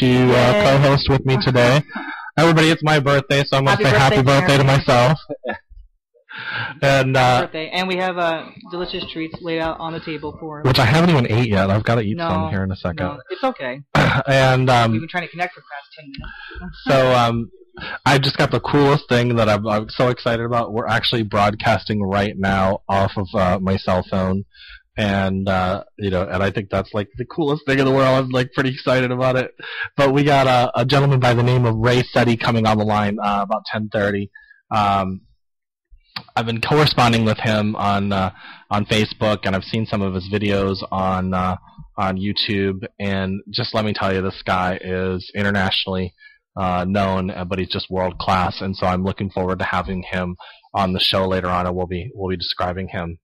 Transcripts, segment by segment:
to co-host with me today. Everybody, it's my birthday, so I'm going to say happy birthday to myself. And happy birthday. And we have delicious treats laid out on the table for him. Which I haven't even ate yet. I've got to eat some here in a second. No, it's okay. And we've been trying to connect for the past 10 minutes. So I just got the coolest thing that I'm so excited about. We're actually broadcasting right now off of my cell phone. And and I think that's like the coolest thing in the world. I'm like pretty excited about it. But we got a gentleman by the name of Sette coming on the line about 10:30. I've been corresponding with him on Facebook, and I've seen some of his videos on YouTube. And just let me tell you, this guy is internationally known, but he's just world class. And so I'm looking forward to having him on the show later on, and we'll be describing him.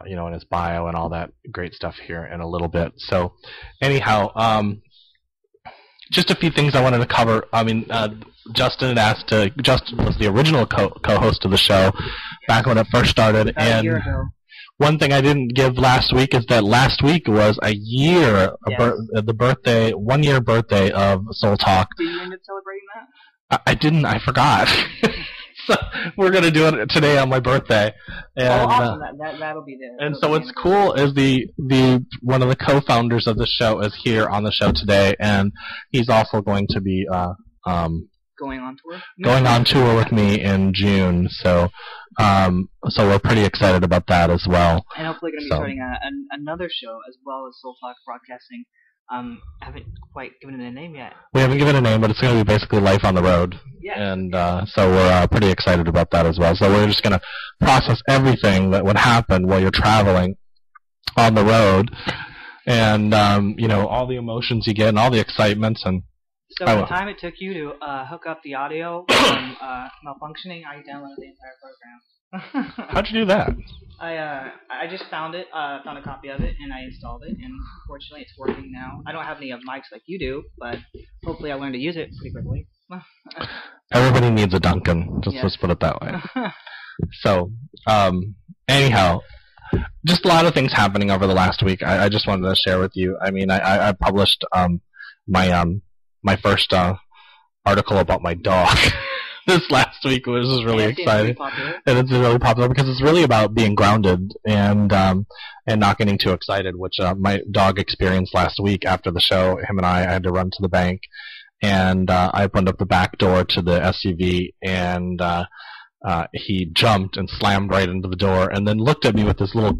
In his bio and all that great stuff here in a little bit. So, anyhow, just a few things I wanted to cover. I mean, Justin was the original co-host of the show back when it first started. About a year ago. One thing I didn't give last week is that last week was a year, the 1 year birthday of Soul Talk. Did you end up celebrating that? I didn't. I forgot. So we're gonna do it today on my birthday. And, awesome! That'll be there. And so what's cool is the one of the co-founders of the show is here on the show today, and he's also going to be going on tour. Going on tour with me in June. So we're pretty excited about that as well. And hopefully going to be starting another show as well as Soul Talk Broadcasting. I haven't quite given it a name yet. We haven't given it a name, but it's going to be basically Life on the Road. Yes. And so we're pretty excited about that as well. So we're just going to process everything that would happen while you're traveling on the road, and all the emotions you get and all the excitements. And so the time it took you to hook up the audio from malfunctioning, I downloaded the entire program. How'd you do that? I just found a copy of it, and I installed it, and fortunately it's working now. I don't have any mics like you do, but hopefully I learned to use it pretty quickly. Everybody needs a Duncan, let's put it that way. So, anyhow, just a lot of things happening over the last week. I just wanted to share with you. I mean, I published my first article about my dog. This last week, which is really exciting, and it's really popular because it's really about being grounded and not getting too excited, which my dog experienced last week after the show. Him and I had to run to the bank, and I opened up the back door to the SUV, and he jumped and slammed right into the door, and then looked at me with this little,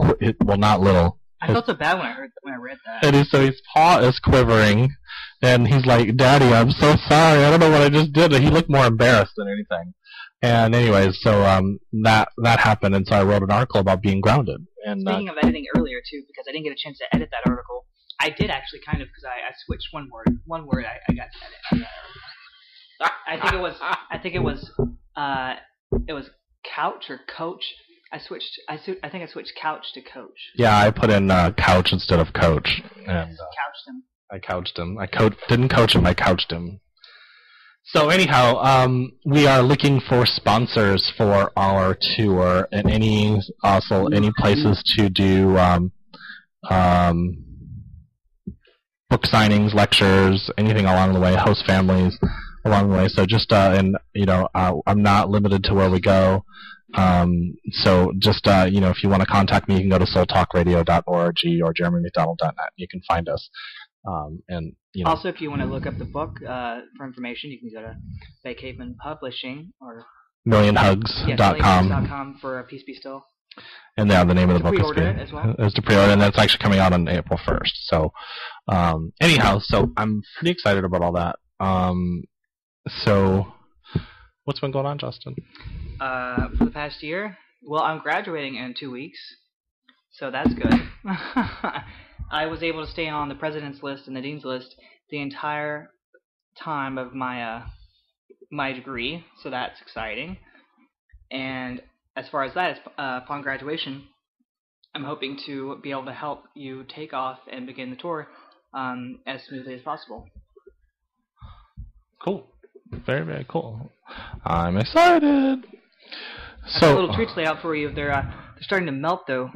not little. I felt so bad when I read that. And his paw is quivering, and he's like, "Daddy, I'm so sorry. I don't know what I just did." And he looked more embarrassed than anything. And anyways, so that happened, and so I wrote an article about being grounded. And speaking of editing earlier too, because I didn't get a chance to edit that article, I did actually kind of, because I switched one word. One word I got to edit on that article. I think it was couch or coach. I think I switched couch to coach. Yeah, I put in couch instead of coach. And couched him. I couched him. Didn't coach him, I couched him. So anyhow, we are looking for sponsors for our tour, and any places to do book signings, lectures, anything along the way, host families along the way. So just I'm not limited to where we go. So just if you want to contact me, you can go to soultalkradio.org or jeremymcdonald.net. You can find us. Also, if you want to look up the book for information, you can go to Vacaven Publishing or millionhugs.com for Peace Be Still. And the name of the book is to pre-order, and that's actually coming out on April 1st. So anyhow, so I'm pretty excited about all that. So what's been going on, Justin? For the past year? Well, I'm graduating in 2 weeks, so that's good. I was able to stay on the president's list and the dean's list the entire time of my my degree, so that's exciting. And as far as that is, upon graduation, I'm hoping to be able to help you take off and begin the tour as smoothly as possible. Cool. Very, very cool. I'm excited. So little treats lay out for you. They're starting to melt, though.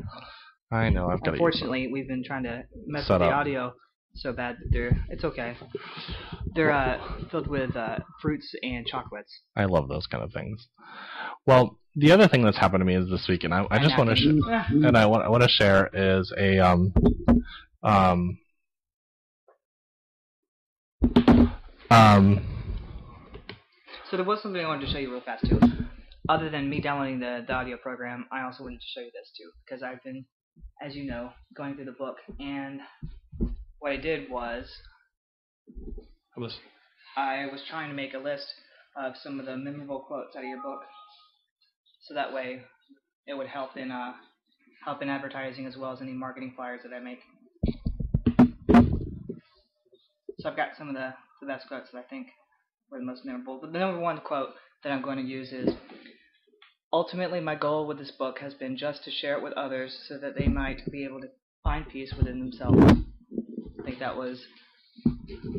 I know. I've got. Unfortunately, we've been trying to mess with the audio so bad that it's okay. They're filled with fruits and chocolates. I love those kind of things. Well, the other thing that's happened to me is this week, and I just want to I want to share is a So there was something I wanted to show you real fast too. Other than me downloading the audio program, I also wanted to show you this too, because I've been, as you know, going through the book, and what I did was I was trying to make a list of some of the memorable quotes out of your book, so that way it would help in advertising as well as any marketing flyers that I make. So I've got some of the best quotes that I think were the most memorable. But the number one quote that I'm going to use is, "Ultimately, my goal with this book has been just to share it with others so that they might be able to find peace within themselves." I think that was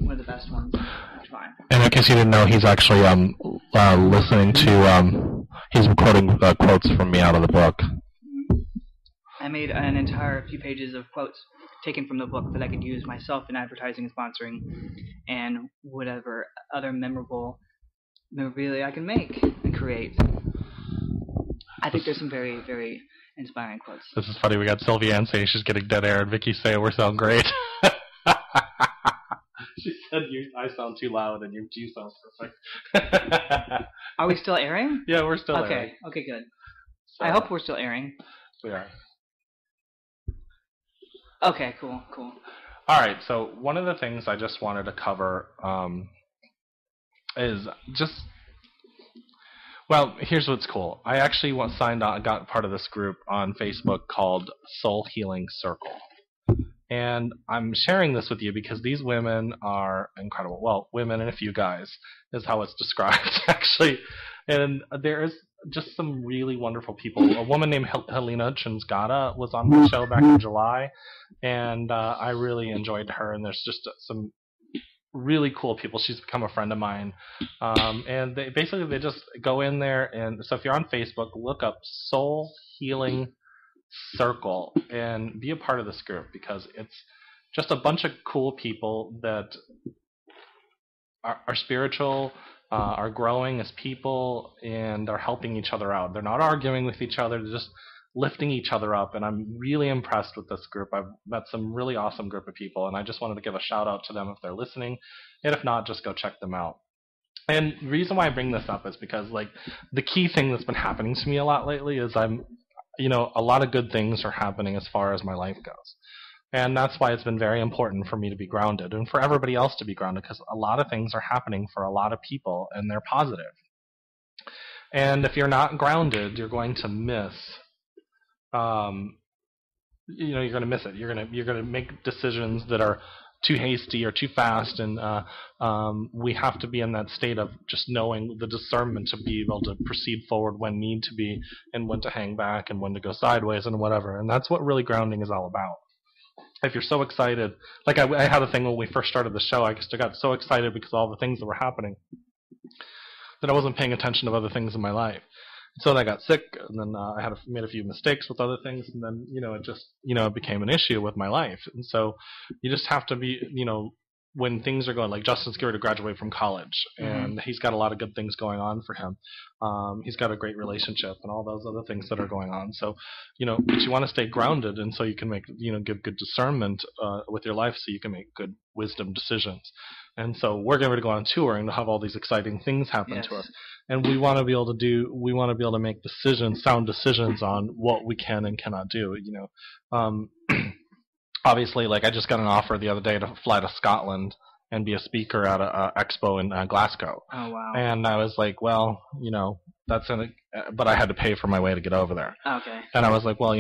one of the best ones. And in case you didn't know, he's actually listening to he's quoting quotes from me out of the book. I made an entire few pages of quotes taken from the book that I could use myself in advertising and sponsoring, and whatever other memorabilia I can make and create. I think there's some very, very inspiring quotes. This is funny. We got Sylvia saying she's getting dead air, and Vicky saying we sound great. She said I sound too loud, and you sound perfect. Are we still airing? Yeah, we're still airing. Okay, good. So, I hope we're still airing. We are. Okay, cool. All right, so one of the things I just wanted to cover is just, well, here's what's cool. I actually got part of this group on Facebook called Soul Healing Circle. And I'm sharing this with you because these women are incredible. Well, women and a few guys is how it's described, actually. And there is just some really wonderful people. A woman named Helena Chinsgata was on the show back in July, and I really enjoyed her. And there's just some really cool people. She's become a friend of mine. And they just go in there. And so if you're on Facebook, look up Soul Healing Circle and be a part of this group, because it's just a bunch of cool people that are spiritual, are growing as people, and are helping each other out. They're not arguing with each other, they're just lifting each other up, and I'm really impressed with this group. I've met some really awesome group of people, and I just wanted to give a shout out to them if they're listening, and if not, just go check them out. And the reason why I bring this up is because, like, the key thing that's been happening to me a lot lately is a lot of good things are happening as far as my life goes. And that's why it's been very important for me to be grounded and for everybody else to be grounded, because a lot of things are happening for a lot of people and they're positive. And if you're not grounded, you're going to miss, you're going to miss it. You're going to make decisions that are too hasty or too fast, and we have to be in that state of just knowing the discernment to be able to proceed forward when need to be, and when to hang back and when to go sideways and whatever. And that's what really grounding is all about. If you're so excited, like I had a thing when we first started the show, I just got so excited because of all the things that were happening that I wasn't paying attention to other things in my life. So then I got sick, and then I made a few mistakes with other things, and then it just it became an issue with my life. And so you just have to be when things are going, like Justin's getting ready to graduate from college, and he's got a lot of good things going on for him. He's got a great relationship and all those other things that are going on. So but you want to stay grounded, and so you can make give good discernment with your life, so you can make good wisdom decisions. And so we're going to go on tour and have all these exciting things happen to us. And we want to be able to make sound decisions on what we can and cannot do. Obviously, like I just got an offer the other day to fly to Scotland and be a speaker at an expo in Glasgow. Oh, wow. And I was like, well, that's but I had to pay for my way to get over there. Okay. And I was like, well,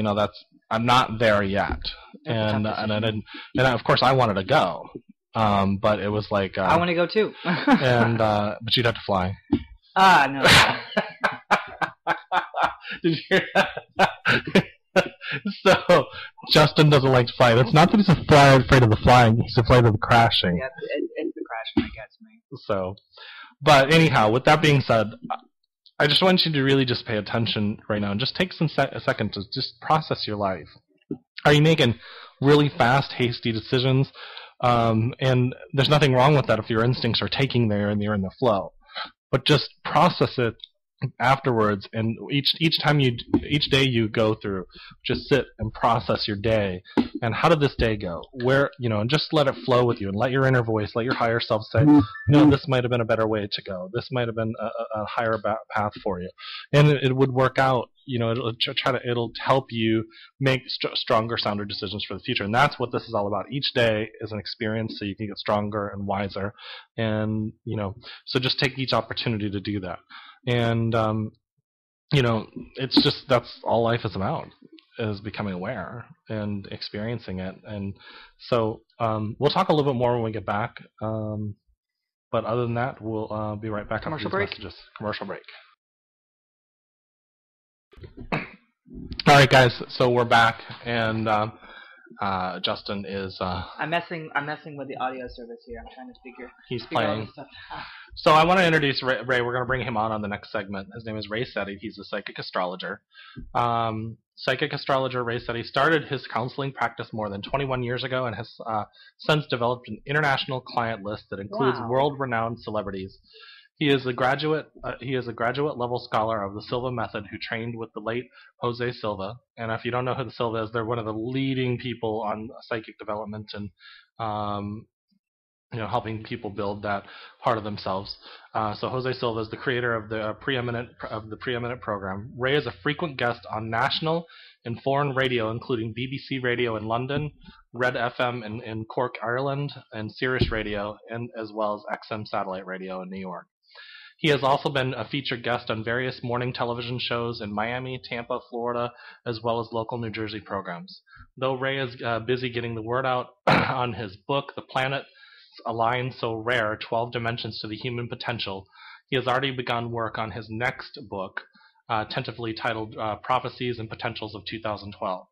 I'm not there yet. And of course I wanted to go. But it was like I want to go too. but you'd have to fly. No. Did you hear that? So Justin doesn't like to fly. It's not that he's afraid of the flying; he's afraid of the crashing. Yeah, it's the crashing that gets me. So, but anyhow, with that being said, I just want you to really just pay attention right now and just take a second to just process your life. Are you making really fast, hasty decisions? And there's nothing wrong with that if your instincts are taking there and you're in the flow. But just process it afterwards, and each day you go through, just sit and process your day, and how did this day go, where, and just let it flow with you, and let your inner voice, let your higher self say, this might have been a better way to go, this might have been a higher path for you, and it would work out. It'll help you make stronger, sounder decisions for the future, and that's what this is all about. Each day is an experience, so you can get stronger and wiser, and so just take each opportunity to do that. And it's just, that's all life is about, is becoming aware and experiencing it. And so we'll talk a little bit more when we get back. But other than that, we'll be right back after these messages. Commercial break. All right, guys. So we're back, and Justin is. I'm messing with the audio service here. I'm trying to figure. He's playing. So I want to introduce Ray. We're going to bring him on the next segment. His name is Ray Sette. He's a psychic astrologer. Psychic astrologer Ray Sette started his counseling practice more than 21 years ago, and has since developed an international client list that includes world-renowned celebrities. He is a graduate level scholar of the Silva method, who trained with the late Jose Silva. And if you don't know who the Silva is, they're one of the leading people on psychic development and helping people build that part of themselves. So Jose Silva is the creator of the preeminent program. Ray is a frequent guest on national and foreign radio, including BBC Radio in London, Red FM in Cork, Ireland, and Sirius Radio, and as well as XM Satellite Radio in New York. He has also been a featured guest on various morning television shows in Miami, Tampa, Florida, as well as local New Jersey programs. Though Ray is busy getting the word out on his book, The Planets Align So Rare, 12 Dimensions to the Human Potential, he has already begun work on his next book, tentatively titled Prophecies and Potentials of 2012,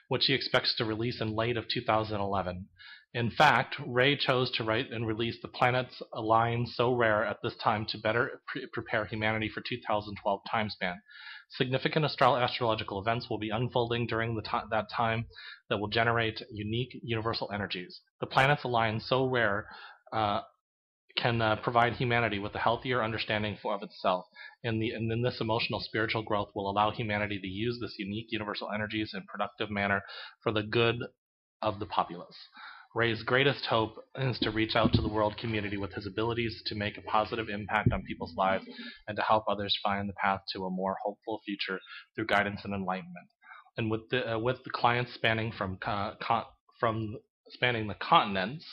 which he expects to release in late of 2011. In fact, Ray chose to write and release The Planets Align So Rare at this time to better prepare humanity for 2012 time span. Significant astrological events will be unfolding during that time that will generate unique universal energies. The Planets Align So Rare can provide humanity with a healthier understanding of itself, and then this emotional spiritual growth will allow humanity to use this unique universal energies in a productive manner for the good of the populace. Ray's greatest hope is to reach out to the world community with his abilities to make a positive impact on people's lives and to help others find the path to a more hopeful future through guidance and enlightenment. And with the clients spanning spanning the continents,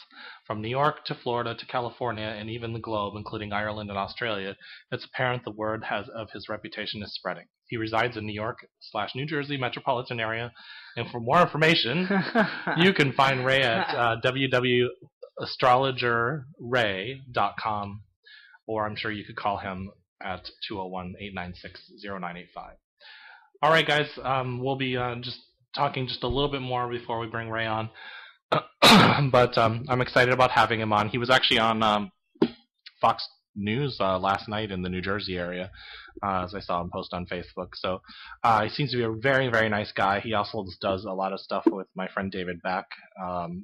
from New York to Florida to California and even the globe, including Ireland and Australia, it's apparent the word of his reputation is spreading. He resides in New York/New Jersey metropolitan area, and for more information, you can find Ray at www.astrologerray.com, or I'm sure you could call him at 201-896-0985. All right, guys, we'll be just talking just a little bit more before we bring Ray on. But I'm excited about having him on. He was actually on Fox News last night in the New Jersey area, as I saw him post on Facebook. So he seems to be a very, very nice guy. He also does a lot of stuff with my friend David Beck,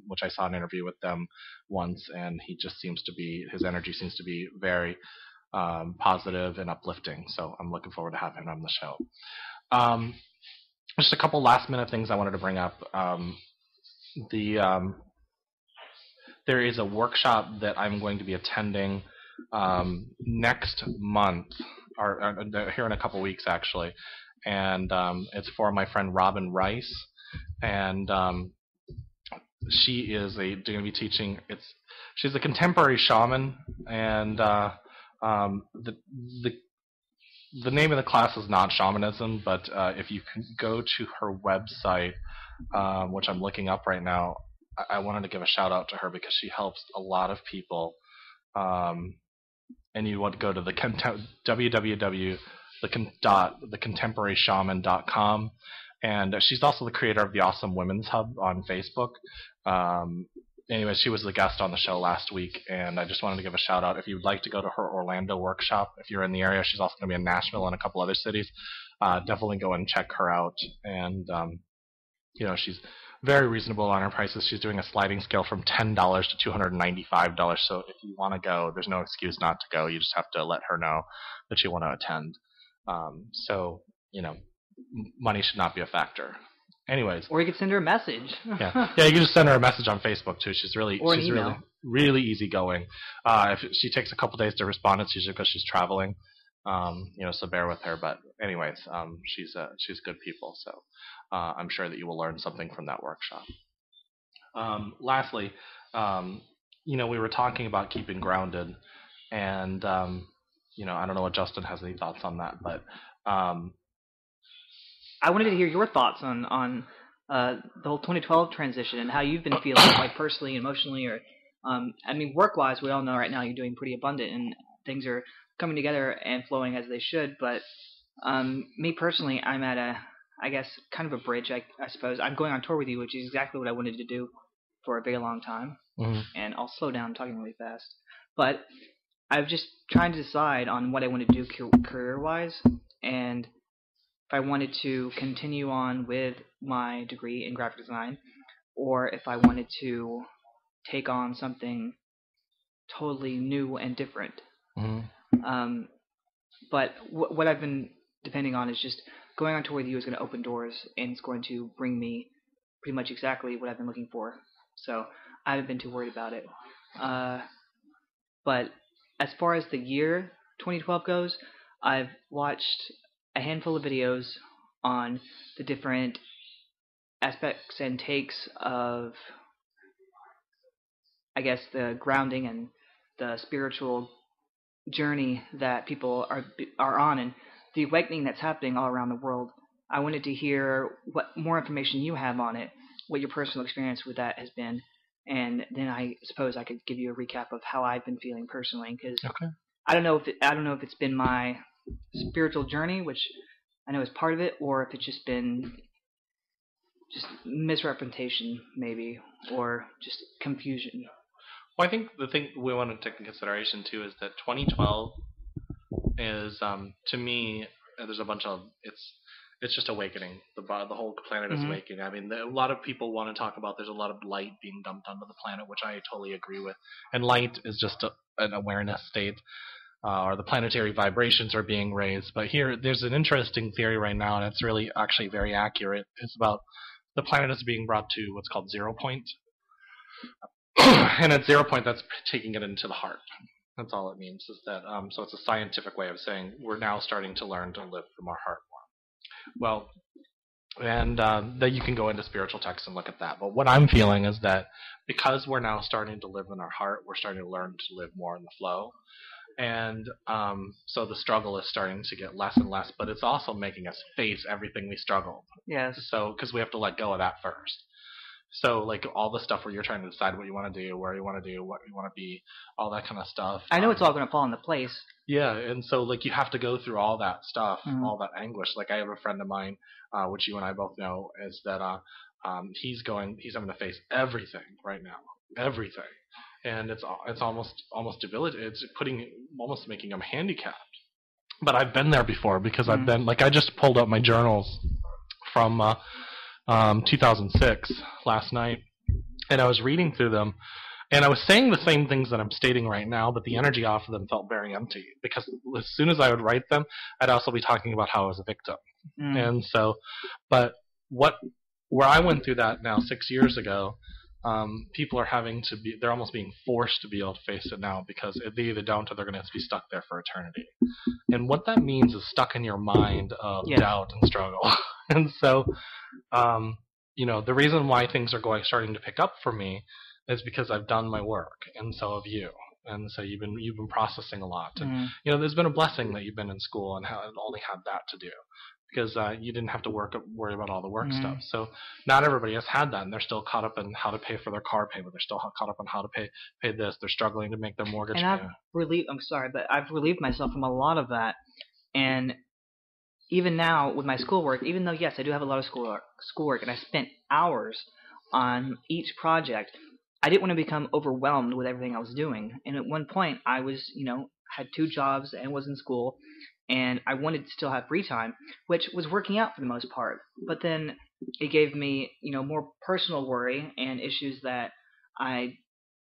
which I saw an interview with them once, and he just seems to be, his energy seems to be very positive and uplifting. So I'm looking forward to having him on the show. Just a couple last minute things I wanted to bring up. There is a workshop that I'm going to be attending next month, or here in a couple weeks actually, and it's for my friend Robin Rice, and she is going to be teaching. She's a contemporary shaman, and the name of the class is not shamanism, but if you can go to her website, which I'm looking up right now, I wanted to give a shout out to her because she helps a lot of people. And you want to go to the www.thecontemporaryshaman.com, and she's also the creator of the Awesome Women's Hub on Facebook. Anyway, she was the guest on the show last week, and I just wanted to give a shout out. If you'd like to go to her Orlando workshop, if you're in the area, she's also going to be in Nashville and a couple other cities. Definitely go and check her out. And she's very reasonable on her prices. She's doing a sliding scale from $10 to $295. So if you want to go, there's no excuse not to go. You just have to let her know that you want to attend. So, money should not be a factor. Anyways. Or you could send her a message. Yeah, you can just send her a message on Facebook too. She's really really easygoing. If she takes a couple days to respond, it's usually because she's traveling. So bear with her. But anyways, she's good people. So I'm sure that you will learn something from that workshop. Lastly, we were talking about keeping grounded, and I don't know what Justin has any thoughts on that, but I wanted to hear your thoughts on the whole 2012 transition and how you've been feeling, like personally, emotionally, or work-wise. We all know right now you're doing pretty abundant and things are coming together and flowing as they should. But me personally, I'm at kind of a bridge, I suppose. I'm going on tour with you, which is exactly what I wanted to do for a very long time. Mm-hmm. And I'll slow down, I'm talking really fast. But I'm just trying to decide on what I want to do career-wise, and if I wanted to continue on with my degree in graphic design, or if I wanted to take on something totally new and different. Mm-hmm. But what I've been depending on is just going on tour with you is going to open doors, and it's going to bring me pretty much exactly what I've been looking for. So I haven't been too worried about it. But as far as the year 2012 goes, I've watched a handful of videos on the different aspects and takes of, I guess, the grounding and the spiritual journey that people are on, and the awakening that's happening all around the world. I wanted to hear what more information you have on it, what your personal experience with that has been, and then I suppose I could give you a recap of how I've been feeling personally, because I don't know if it's been my spiritual journey, which I know is part of it, or if it's just been just misrepresentation, maybe, or just confusion. Well, I think the thing we want to take into consideration too is that 2012 is, to me, there's a bunch of it's just awakening. The whole planet is awakening. I mean, a lot of people want to talk about there's a lot of light being dumped onto the planet, which I totally agree with. And light is just an awareness state. Or the planetary vibrations are being raised. But there's an interesting theory right now, and it's really actually very accurate. It's about the planet is being brought to what's called 0 point. And at 0 point, that's taking it into the heart. That's all it means. Is that so it's a scientific way of saying we're now starting to learn to live from our heart more. Well, and that you can go into spiritual texts and look at that. But what I'm feeling is that because we're now starting to live in our heart, we're starting to learn to live more in the flow. And so the struggle is starting to get less and less, but it's also making us face everything we struggled. Yes. So because we have to let go of that first. So like all the stuff where you're trying to decide what you want to do, where you want to do, what you want to be, all that kind of stuff. I know it's all going to fall into place. Yeah, and so like you have to go through all that stuff, all that anguish. Like I have a friend of mine, which you and I both know, is that he's having to face everything right now, everything. And it's almost debilitating. It's almost making him handicapped. But I've been there before because I've been I just pulled up my journals from 2006 last night, and I was reading through them, and I was saying the same things that I'm stating right now, but the energy off of them felt very empty because as soon as I would write them, I'd also be talking about how I was a victim. And so, but where I went through that now 6 years ago. People are they're almost being forced to be able to face it now because if they either don't or they're going to be stuck there for eternity. And what that means is stuck in your mind of doubt and struggle. And so, the reason why things are starting to pick up for me is because I've done my work, and so have you. And so you've been processing a lot. And, there's been a blessing that you've been in school and only had that to do. Because you didn't have to worry about all the work stuff. So not everybody has had that, and they're still caught up in how to pay for their car payment. They're still caught up on how to pay this. They're struggling to make their mortgage payment. I've relieved myself from a lot of that. And even now with my schoolwork, even though, yes, I do have a lot of schoolwork, and I spent hours on each project, I didn't want to become overwhelmed with everything I was doing. And at one point, I was, had 2 jobs and was in school. And I wanted to still have free time, which was working out for the most part. But then it gave me, more personal worry and issues that I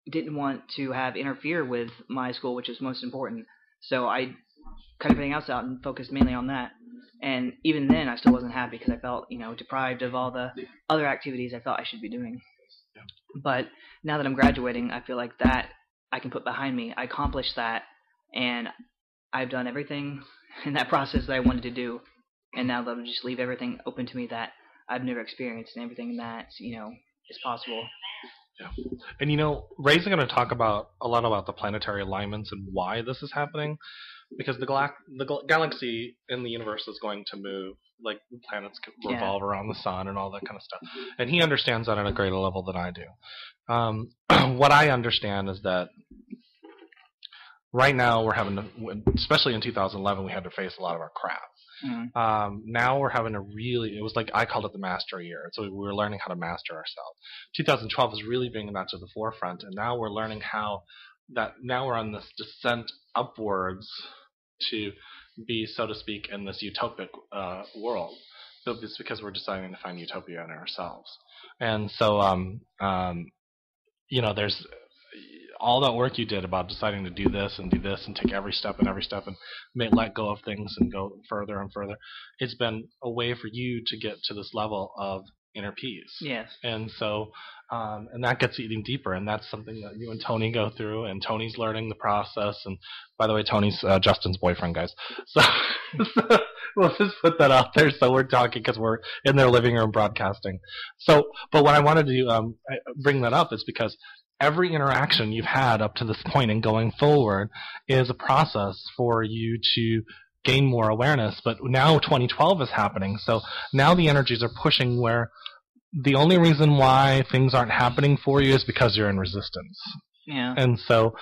didn't want to have interfere with my school, which is most important. So I cut everything else out and focused mainly on that. And even then, I still wasn't happy because I felt, deprived of all the other activities I felt I should be doing. Yeah. But now that I'm graduating, I feel like that I can put behind me. I accomplished that, and I've done everything in that process that I wanted to do. And now that'll just leave everything open to me that I've never experienced, and everything that, is possible. Yeah. And Ray's going to talk a lot about the planetary alignments and why this is happening, because the galaxy in the universe is going to move, like the planets revolve around the sun and all that kind of stuff. And he understands that at a greater level than I do. What I understand is that right now we're having to, especially in 2011, we had to face a lot of our crap. Mm-hmm. Now we're having it was like I called it the master year. So we were learning how to master ourselves. 2012 is really bringing that to the forefront, and now we're learning now we're on this descent upwards to be, so to speak, in this utopic world. So it's because we're deciding to find utopia in ourselves. And so, there's all that work you did about deciding to do this and take every step and let go of things and go further and further. It's been a way for you to get to this level of inner peace. Yes. And so, and that gets even deeper, and that's something that you and Tony go through, and Tony's learning the process. And by the way, Tony's Justin's boyfriend, guys. So we'll just put that out there. So we're talking because we're in their living room broadcasting. So, but what I wanted to bring that up is because every interaction you've had up to this point and going forward is a process for you to gain more awareness. But now 2012 is happening, so now the energies are pushing where the only reason why things aren't happening for you is because you're in resistance. Yeah. And so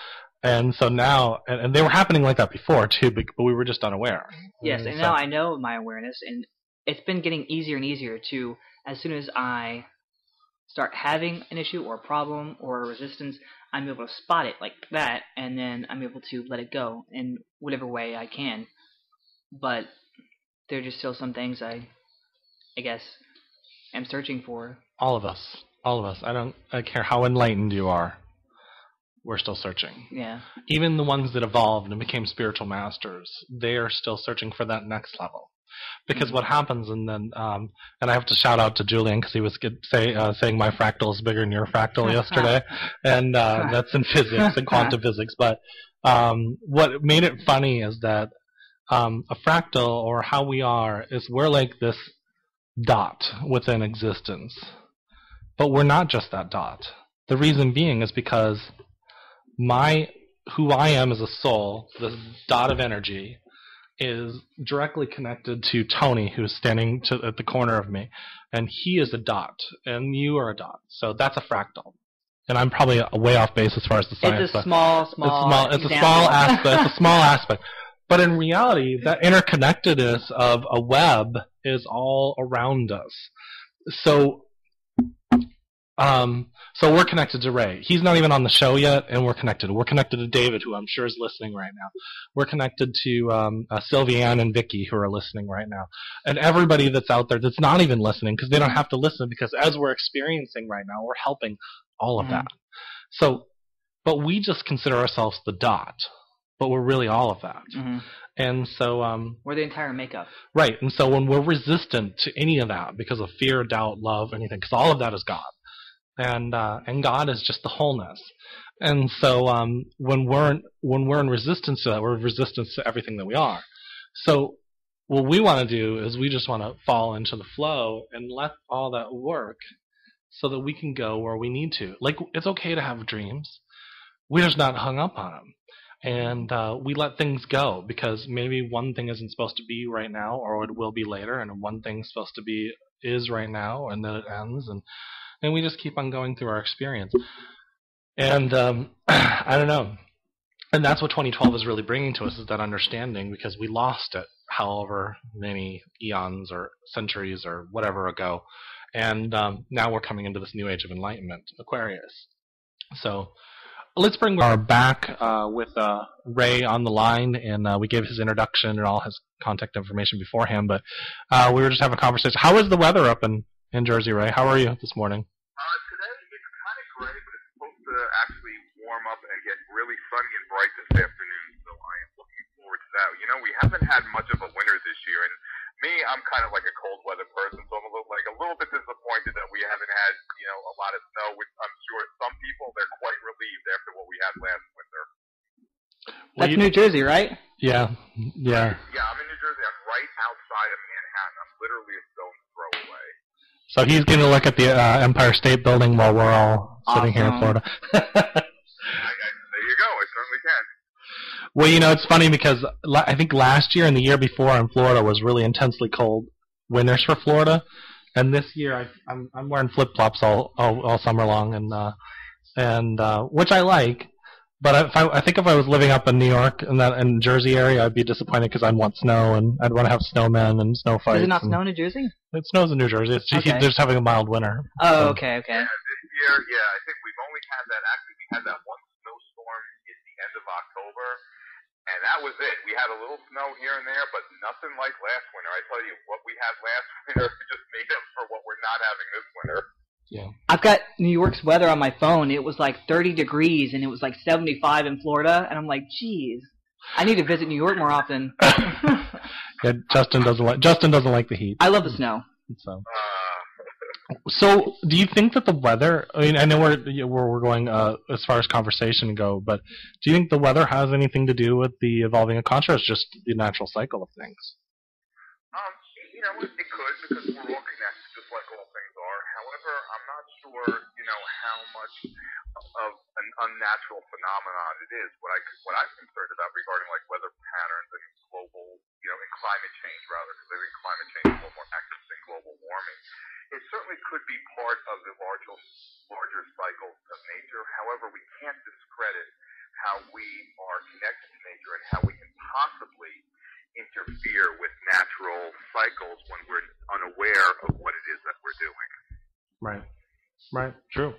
now, and they were happening like that before too, but we were just unaware. Yes, and now I know my awareness, and it's been getting easier and easier to, as soon as I start having an issue or a problem or a resistance, I'm able to spot it like that, and then I'm able to let it go in whatever way I can. But there are just still some things I guess am searching for. All of us. I care how enlightened you are. We're still searching. Yeah. Even the ones that evolved and became spiritual masters, they are still searching for that next level. Because what happens, and then, and I have to shout out to Julian because he was saying my fractal is bigger than your fractal yesterday, and that's in physics and quantum physics. But what made it funny is that a fractal, or how we are, is we're like this dot within existence, but we're not just that dot. The reason being is because who I am as a soul, this dot of energy, is directly connected to Tony, who's standing at the corner of me, and he is a dot, and you are a dot. So that's a fractal. And I'm probably way off base as far as the science. It's a small. It's a small aspect. It's a small aspect. But in reality, that interconnectedness of a web is all around us. So we're connected to Ray. He's not even on the show yet, and we're connected. We're connected to David, who I'm sure is listening right now. We're connected to Sylvianne and Vicky, who are listening right now. And everybody that's out there that's not even listening, because they don't have to listen, because as we're experiencing right now, we're helping all of that. So, but we just consider ourselves the dot, but we're really all of that. Mm-hmm. And so we're the entire makeup. Right. And so when we're resistant to any of that because of fear, doubt, love, anything, because all of that is God. And God is just the wholeness. And so when we're in resistance to that, we're in resistance to everything that we are. So what we want to do is we just want to fall into the flow and let all that work so that we can go where we need to. Like, it's okay to have dreams. We're just not hung up on them. And we let things go because maybe one thing isn't supposed to be right now, or it will be later, and one thing's supposed to be is right now, and then it ends, and we just keep on going through our experience. And I don't know. And that's what 2012 is really bringing to us, is that understanding, because we lost it however many eons or centuries or whatever ago. And now we're coming into this new age of enlightenment, Aquarius. So let's bring our back with Ray on the line, and we gave his introduction and all his contact information beforehand, but we were just having a conversation. How is the weather up in in Jersey, Ray. How are you this morning? Today it's kind of gray, but it's supposed to actually warm up and get really sunny and bright this afternoon. So I am looking forward to that. You know, we haven't had much of a winter this year, and me, I'm kind of like a cold weather person, so I'm a little bit disappointed that we haven't had, you know, a lot of snow. Which I'm sure some people they're quite relieved after what we had last winter. That's New Jersey, right? Yeah. Yeah, I'm in New Jersey. I'm right outside of Manhattan. I'm literally a stone's throw away. So he's going to look at the Empire State Building while we're all sitting here in Florida. There you go. I certainly can. Well, you know, it's funny because I think last year and the year before in Florida was really intensely cold winters for Florida, and this year I'm wearing flip flops all summer long, and which I like. But I think if I was living up in New York in Jersey area, I'd be disappointed because I'd want snow and I'd want to have snowmen and snow fights. Does it not snow in New Jersey? It snows in New Jersey. It's just, they're just having a mild winter. Oh, okay. Yeah, this year, I think we've only had that. Actually, we had that one snowstorm at the end of October, and that was it. We had a little snow here and there, but nothing like last winter. I tell you, what we had last winter just made up for what we're not having this winter. Yeah. I've got New York's weather on my phone. It was like 30 degrees, and it was like 75 in Florida, and I'm like, geez, I need to visit New York more often. Yeah, Justin doesn't like the heat. I love the snow. So, do you think that the weather? I mean, I know we're going as far as conversation go, but do you think the weather has anything to do with the evolving of consciousness, just the natural cycle of things? You know, it could, because we're all connected, just like all things are. However, I'm not sure, you know, how much of an unnatural phenomenon it is. What I'm concerned about regarding like weather patterns and global, you know, and climate change rather, because I think climate change is a little more active than global warming. It certainly could be part of the larger cycles of nature. However, we can't discredit how we are connected to nature and how we can possibly interfere with natural cycles when we're unaware of what it is that we're doing. Right. True.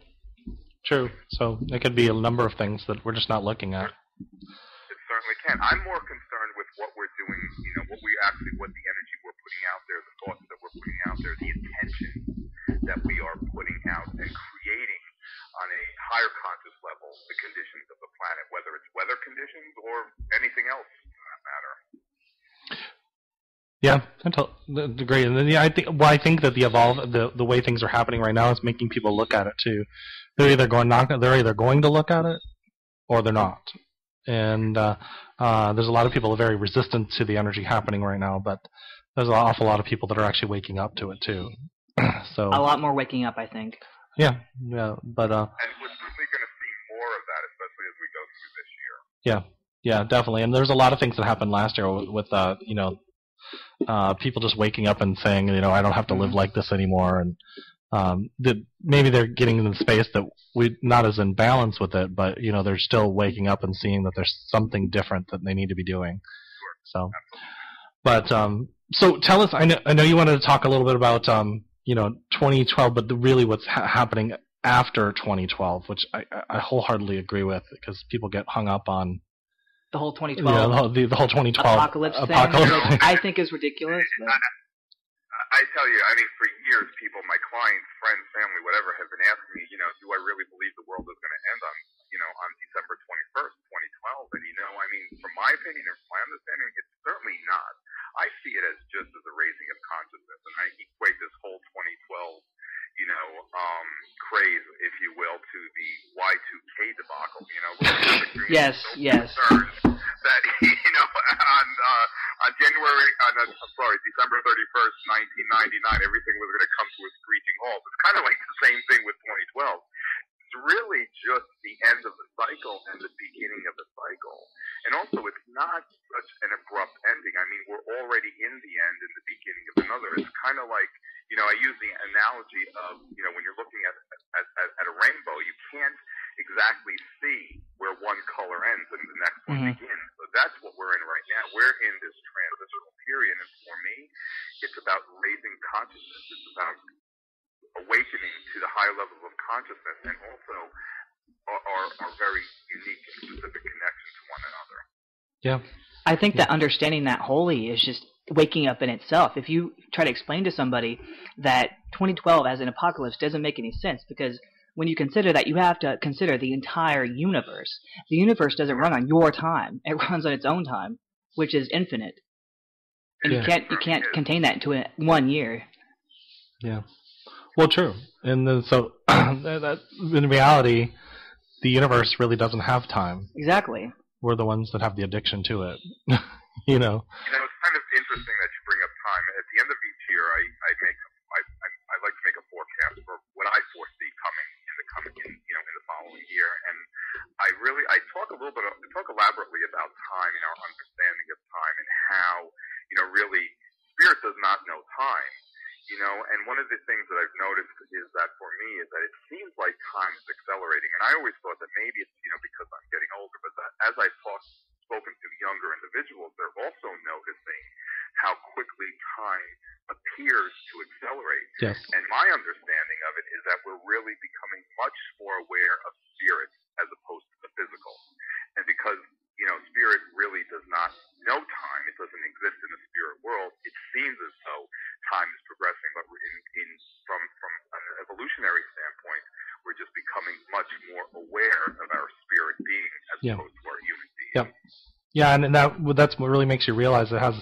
So it could be a number of things that we're just not looking at. It certainly can. I'm more concerned with what we're doing, you know, what the energy we're putting out there, the thoughts that we're putting out there, the intention that we are putting out and creating on a higher conscious level the conditions of the planet, whether it's weather conditions or anything else for that matter. Yeah, I agree. And then, I think that the way things are happening right now is making people look at it too. They're either going to look at it, or they're not. And there's a lot of people that are very resistant to the energy happening right now, but there's an awful lot of people that are actually waking up to it too. So a lot more waking up, I think. Yeah, but and we're certainly going to see more of that, especially as we go through this year. Yeah, definitely. And there's a lot of things that happened last year with you know, people just waking up and saying, you know, I don't have to live like this anymore, and maybe they're getting in the space that we're not as in balance with it, but you know, they're still waking up and seeing that there's something different that they need to be doing. So, but so tell us. I know you wanted to talk a little bit about you know, 2012, but really what's happening after 2012, which I wholeheartedly agree with, because people get hung up on the whole 2012, the whole 2012 apocalypse thing, which I think is ridiculous. But I tell you, I mean, for years, people, my clients, friends, family, whatever, have been asking me, you know, do I really believe the world is going to end on, you know, on December 21st, 2012? And, you know, I mean, from my opinion or from my understanding, it's certainly not. I see it as just as a raising of consciousness, and I equate this whole 2012, you know, craze, if you will, to the Y2K debacle, you know. Yes. That, you know, on December 31st, 1999, everything was going to come to a screeching halt. It's kind of like the same thing with 2012. It's really just the end of the cycle and the beginning of the cycle. And also, it's not such an abrupt ending. I mean, we're already in the end and the beginning of another. It's kind of like, you know, I use the analogy of, you know, when you're looking at a rainbow, you can't exactly see where one color ends and the next one begins. So that's what we're in right now. We're in this transitional period, and for me, it's about raising consciousness. It's about awakening to the higher levels of consciousness, and also our very unique and specific connection to one another. Yeah. I think that understanding that wholly is just waking up in itself. If you try to explain to somebody that 2012 as an apocalypse doesn't make any sense, because when you consider that, you have to consider the entire universe. The universe doesn't run on your time; it runs on its own time, which is infinite. And you can't contain that into 1 year. Yeah. Well, true. And then, so that in reality, the universe really doesn't have time. Exactly. We're the ones that have the addiction to it. You know, it's kind of interesting that you bring up time. At the end of each year, I like to make a forecast for what I foresee coming in the following year. And I talk elaborately about time and our understanding of time and how, really spirit does not know time. And one of the things that I've noticed is that for me is that it seems like time is accelerating. And I always thought that maybe it's, because I'm getting older, but that as I've spoken to younger individuals, they're also noticing how quickly time appears to accelerate. Yes. And my understanding of it is that we're really becoming much more aware of spirit as opposed to the physical. And because, spirit really does not know time, it doesn't exist in the spirit world, it seems as though time is progressing, but from an evolutionary standpoint, we're just becoming much more aware of our spirit being as opposed to our human being. Yep. Yeah, and that's what really makes you realize it has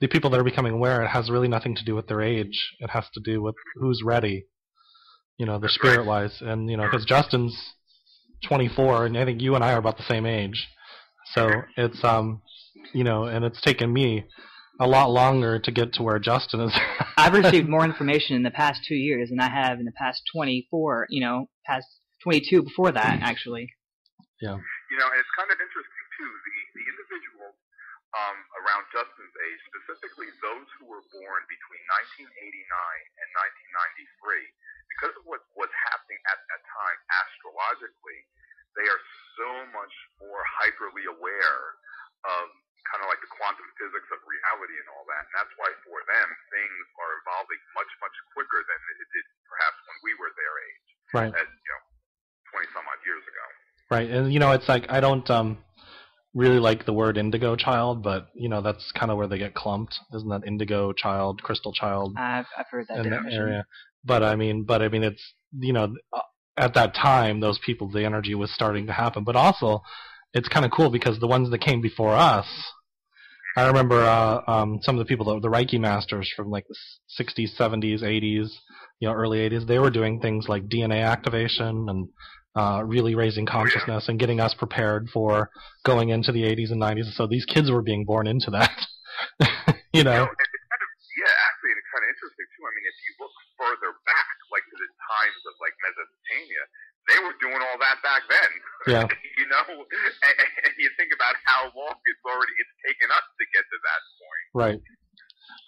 the people that are becoming aware. It has really nothing to do with their age. It has to do with who's ready, the spirit-wise. And because Justin's 24, and I think you and I are about the same age, so it's and it's taken me a lot longer to get to where Justin is. I've received more information in the past 2 years than I have in the past 24, past 22 before that, actually. Yeah. And it's kind of interesting, too, the individuals around Justin's age, specifically those who were born between 1989 and 1993, because of what was happening at that time astrologically, they are so much more hyperly aware of kind of like the quantum physics of reality and all that. And that's why for them, things are evolving much, much quicker than it did perhaps when we were their age. Right. 20-some odd years ago. Right. And, it's like I don't really like the word indigo child, but, that's kind of where they get clumped. Isn't that indigo child, crystal child? I've heard that in that area. But I mean, it's, at that time, those people, the energy was starting to happen. But also, it's kind of cool because the ones that came before us, I remember some of the people, the Reiki masters from like the 60s, 70s, 80s, early 80s, they were doing things like DNA activation and really raising consciousness and getting us prepared for going into the 80s and 90s. So these kids were being born into that. It's kind of, actually, it's kind of interesting too. I mean, if you look further back, like to the times of like Mesopotamia, they were doing all that back then. Yeah. And you think about how long it's taken us to get to that point. Right.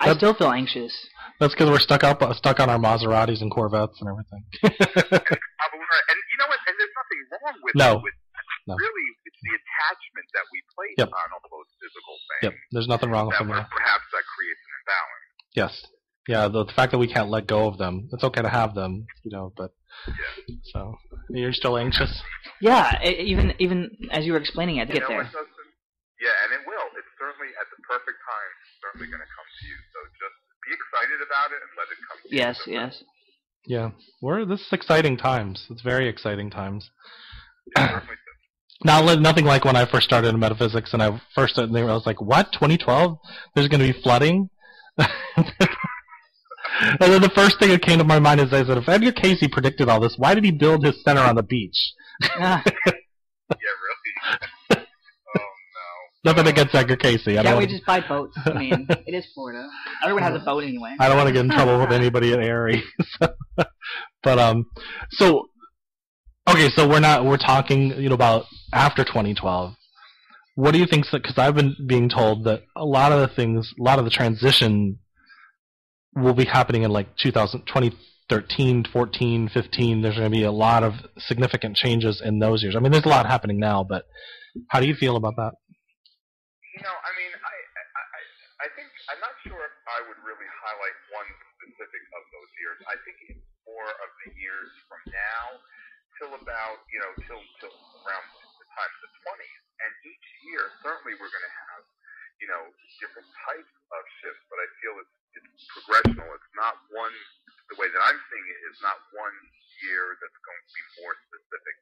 I still feel anxious. That's because we're stuck on our Maseratis and Corvettes and everything. And you know what? And there's nothing wrong with No. Really, it's the attachment that we place on all those physical things. Yep. There's nothing wrong with them. Perhaps that creates an imbalance. Yes. Yeah, the fact that we can't let go of them. It's okay to have them, but... Yeah. So, you're still anxious? Yeah, even as you were explaining it, to get there. Yeah, and it will. It's certainly at the perfect time. It's certainly going to come to you. So just be excited about it and let it come to you. Yes. Yeah, this is exciting times. It's very exciting times. Yeah, Nothing like when I first started in metaphysics, and I was like, what, 2012? There's going to be flooding? And then the first thing that came to my mind is I said, if Edgar Casey predicted all this, why did he build his center on the beach? Yeah, really? Oh, no. Nothing against Edgar Casey. Can't we just buy boats? I mean, it is Florida. Everyone has a boat anyway. I don't want to get in trouble with anybody at Aries. But, so we're talking, about after 2012. What do you think, because I've been being told that a lot of the transition will be happening in like 2013, 14, 15. There's going to be a lot of significant changes in those years. I mean, there's a lot happening now, but how do you feel about that? I mean, I think I'm not sure if I would really highlight one specific of those years. I think it's more of the years from now till about, till around the time of the 20s. And each year, certainly we're going to have, different types of shifts, but I feel it's progressional. It's not one. The way that I'm seeing it is not one year that's going to be more specific,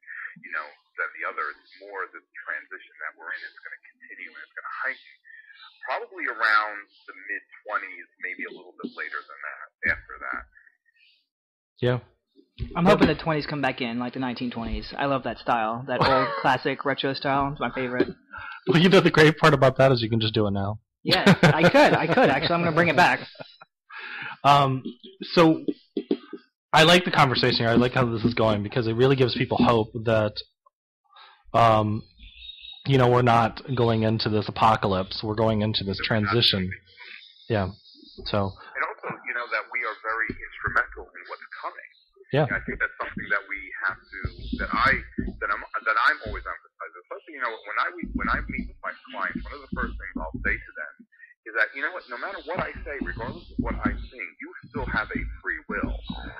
than the other. It's more the transition that we're in. It's going to continue and it's going to heighten. Probably around the mid-20s, maybe a little bit later than that. After that. Yeah. I'm hoping the 20s come back in, like the 1920s. I love that style, that old classic retro style. It's my favorite. Well, the great part about that is you can just do it now. Yes, I could. Actually, I'm going to bring it back. So I like the conversation here. I like how this is going because it really gives people hope that, we're not going into this apocalypse. We're going into this transition. Yeah. So. And also, that we are very instrumental in what's coming. Yeah. And I think that's something that we have to, that I'm always emphasizing. Especially, when I meet with my clients, one of the first things I'll say to them is that, no matter what I say, regardless of what I'm seeing, you still have a free will.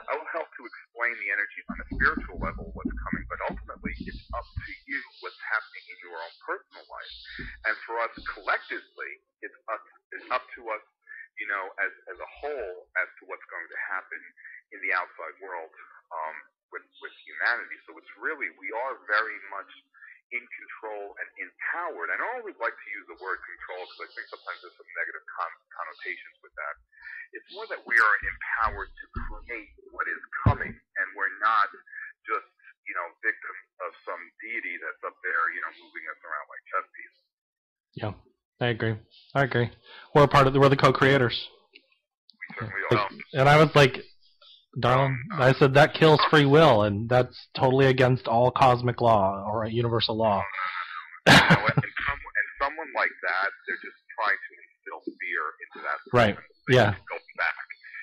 I will help to explain the energy on a spiritual level, what's coming, but ultimately it's up to you what's happening in your own personal life. And for us collectively, it's up to us, as a whole, as to what's going to happen in the outside world with humanity. So it's really, we are very much in control and empowered. I don't always like to use the word control because I think sometimes there's some negative connotations with that. It's more that we are empowered to create what is coming, and we're not just, victims of some deity that's up there, moving us around like chess pieces. Yeah, I agree. We're the co-creators. We certainly are. And I was like, darling, I said that kills free will, and that's totally against all cosmic law or universal law. And someone like that, they're just trying to instill fear into that person. Right. Yeah. Go back.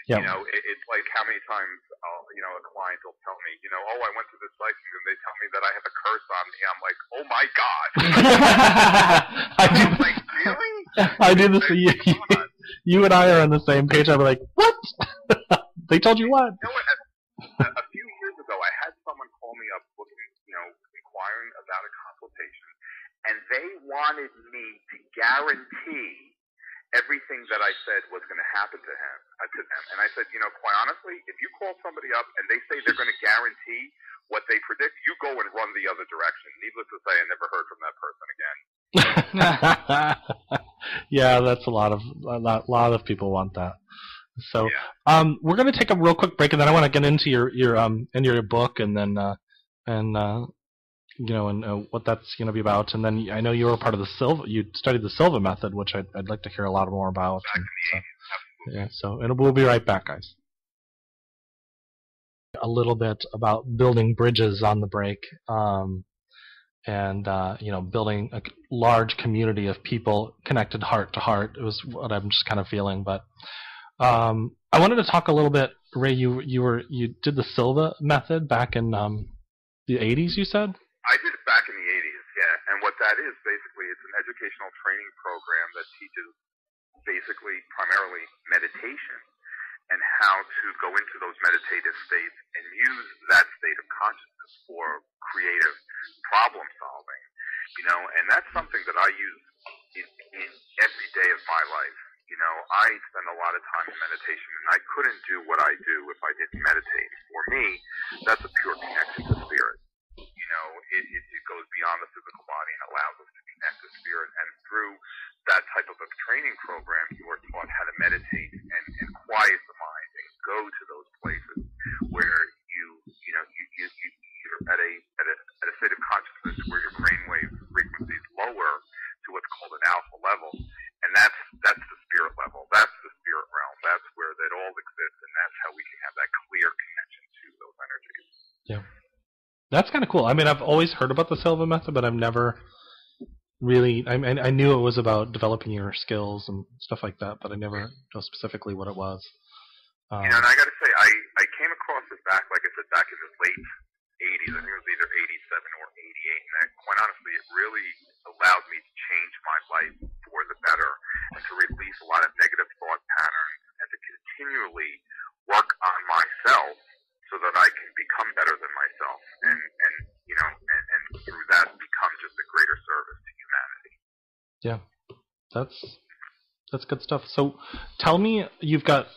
Yep. It's like how many times, a client will tell me, I went to this site and they tell me that I have a curse on me. I'm like, oh my God. I'm like, really? I do this. You and I are on the same page. I'm like, what? They told you what? A few years ago, I had someone call me up looking, inquiring about a consultation, and they wanted me to guarantee everything that I said was going to happen to them. And I said, quite honestly, if you call somebody up and they say they're going to guarantee what they predict, you go and run the other direction. Needless to say, I never heard from that person again. Yeah, that's a lot of people want that. So, we're going to take a real quick break, and then I want to get into your book, and then what that's going to be about. And then I know you were part of the Silva. You studied the Silva method, which I'd like to hear a lot more about. Back in the 80s, absolutely. So we'll be right back, guys. A little bit about building bridges on the break, and building a large community of people connected heart to heart. It was what I'm just kind of feeling, but. I wanted to talk a little bit, Ray. You did the Silva method back in the 80s. You said. I did it back in the 80s, yeah. And what that is basically, it's an educational training program that teaches basically primarily meditation and how to go into those meditative states and use that state of consciousness for creative problem solving. And that's something that I use in every day of my life. I spend a lot of time in meditation, and I couldn't do what I do if I didn't meditate. For me, that's a pure connection to spirit. It goes beyond the physical body and allows us to connect to spirit. And through that type of a training program, you are taught how to meditate and quiet the mind and go to those places where you're at a state of consciousness where your brainwave frequency is lower to what's called an alpha level. And that's the spirit level. That's the spirit realm. That's where that all exists, and that's how we can have that clear connection to those energies. Yeah. That's kind of cool. I mean, I've always heard about the Silva method, but I've never really... I knew it was about developing your skills and stuff like that, but I never know specifically what it was. And I got to say, I came across this back, like I said, back in the late 80s. I think it was either 87 or 88, and quite honestly, it really allowed me to change my life for the better and to release a lot of negative thought patterns and to continually work on myself so that I can become better than myself and through that become just a greater service to humanity. Yeah, That's good stuff. So tell me, you've got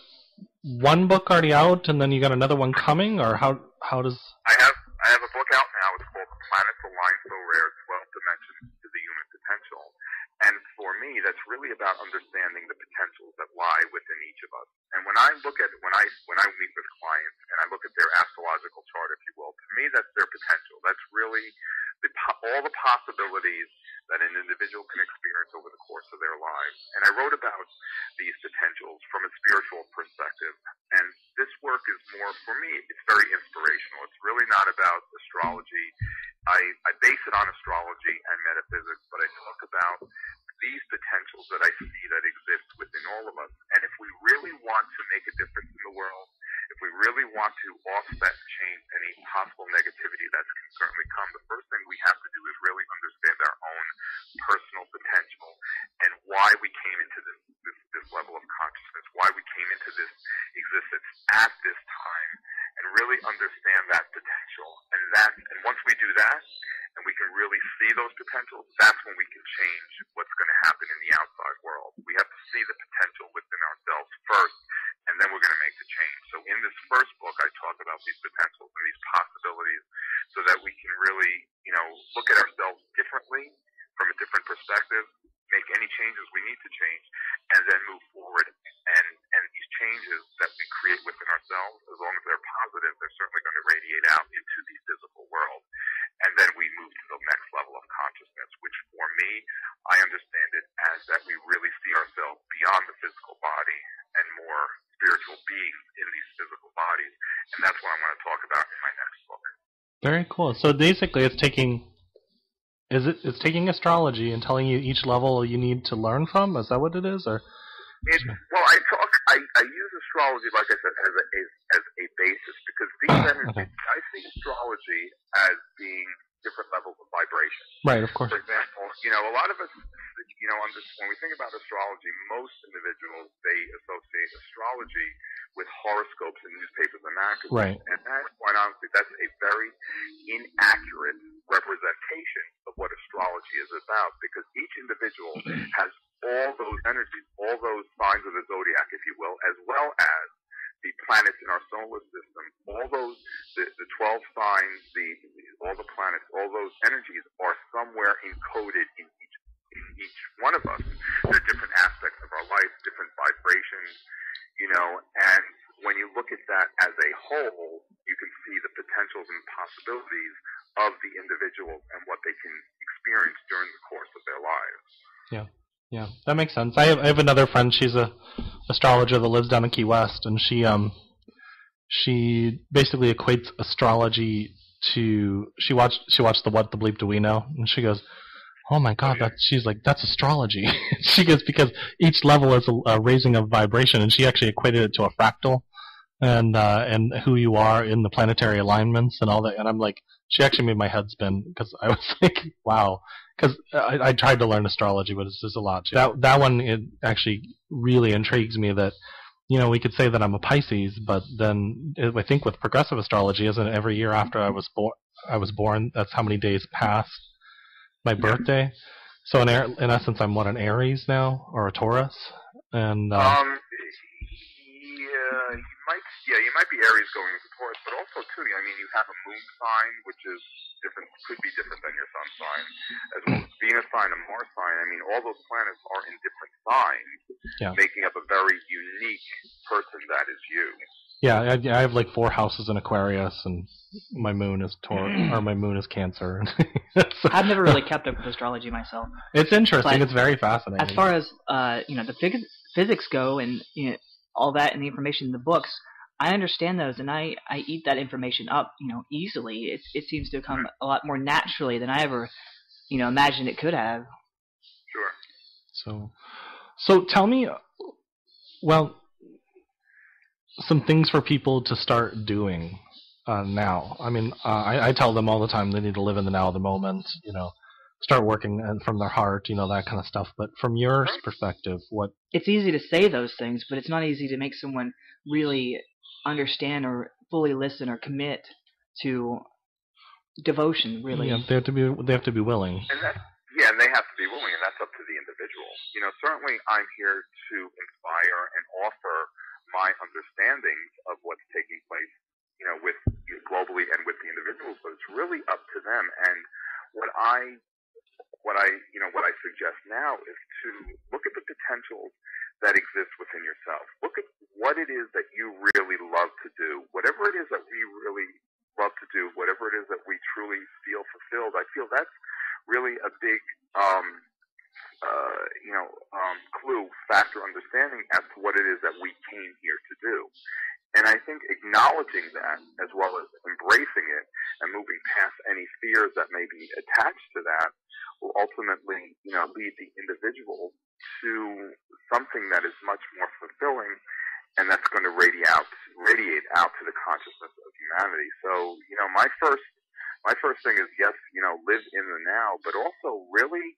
one book already out, and then you got another one coming, or how does... I have a book out now. It's called The Planets Align So Rare, 12 Dimensions to the Human Potential. And for me, that's really about understanding the potentials that lie within each of us. And when I look at when I meet with clients and I look at their astrological chart, if you will, to me that's their potential. That's really all the possibilities that an individual can experience over the course of their lives. And I wrote about these potentials from a spiritual perspective. And this work is more, for me, it's very inspirational. It's really not about astrology. I base it on astrology and metaphysics, but I talk about these potentials that I see that exist within all of us. And if we really want to make a difference in the world, if we really want to offset and change any possible negativity that can certainly come, the first thing we have to do is really understand our own personal potential and why we came into this level of consciousness, why we came into this existence at this time, and really understand that potential. And once we do that, and we can really see those potentials, that's when we can change what's going to happen in the outside world. We have to see the potential within ourselves first, and then we're going to make the change. So in this first book, I talk about these potentials and these possibilities so that we can really, look at ourselves differently from a different perspective, make any changes we need to change, and then move forward. And these changes that we create within ourselves, as long as they're positive, they're certainly going to radiate out into the physical world. And then we move to the next level of consciousness, which for me, I understand it as that we really see ourselves beyond the physical body and more spiritual beings in these physical bodies. And that's what I'm going to talk about in my next book. Very cool. So basically it's taking astrology and telling you each level you need to learn from? Is that what it is? Or I use astrology, like I said, as a basis, because these energies, I see astrology as being different levels of vibration. Right, of course. For example, a lot of us, when we think about astrology, most individuals, they associate astrology with horoscopes in newspapers and magazines. Right. And that's, quite honestly, that's a very inaccurate representation of what astrology is about, because each individual has all those energies, all those signs of the zodiac, if you will, as well as the planets in our solar system. All those, the 12 signs, all the planets, all those energies are somewhere encoded in each one of us. There are different aspects of our life, different vibrations, and when you look at that as a whole, you can see the potentials and possibilities of the individuals and what they can experience during the course of their lives. Yeah, that makes sense. I have another friend. She's a astrologer that lives down in Key West, and she basically equates astrology to she watched the What the Bleep Do We Know, and she goes, "Oh my God, she's like, that's astrology." She goes, because each level is a raising of vibration, and she actually equated it to a fractal, and who you are in the planetary alignments and all that. And I'm like, she actually made my head spin, because I was like, wow. Because I tried to learn astrology, but it's just a lot. That one, it actually really intrigues me that, we could say that I'm a Pisces, but then I think with progressive astrology, isn't it every year after I was born, that's how many days past my birthday? So in essence, I'm an Aries now, or a Taurus? And you might be Aries going into Taurus, but also too, you have a moon sign, which is different, could be different than your sun sign, as well as Venus sign and Mars sign. All those planets are in different signs, making up a very unique person that is you. Yeah, I have like 4 houses in Aquarius, and my moon is Taurus, or my moon is Cancer. I've never really kept up with astrology myself. It's interesting. But it's very fascinating. As far as the physics go, and all that, and the information in the books, I understand those, and I eat that information up, easily. It seems to come a lot more naturally than I ever, imagined it could have. Sure. So tell me, some things for people to start doing now. I tell them all the time they need to live in the now of the moment, start working from their heart, that kind of stuff. But from your perspective, what... It's easy to say those things, but it's not easy to make someone really understand or fully listen or commit to devotion, really. Yeah, they have to be willing. And Yeah, and they have to be willing, and that's up to the individual. Certainly I'm here to inspire and offer my understandings of what's taking place, with globally and with the individuals, but it's really up to them. And what I suggest now is to look at the potentials that exist within yourself. Look at what it is that you really love to do. Whatever it is that we really love to do, whatever it is that we truly feel fulfilled, I feel that's really a big clue, factor, understanding as to what it is that we came here to do. And I think acknowledging that, as well as embracing it and moving past any fears that may be attached to that, will ultimately, lead the individual to something that is much more fulfilling, and that's going to radiate out to the consciousness of humanity. So, my first thing is, yes, live in the now, but also really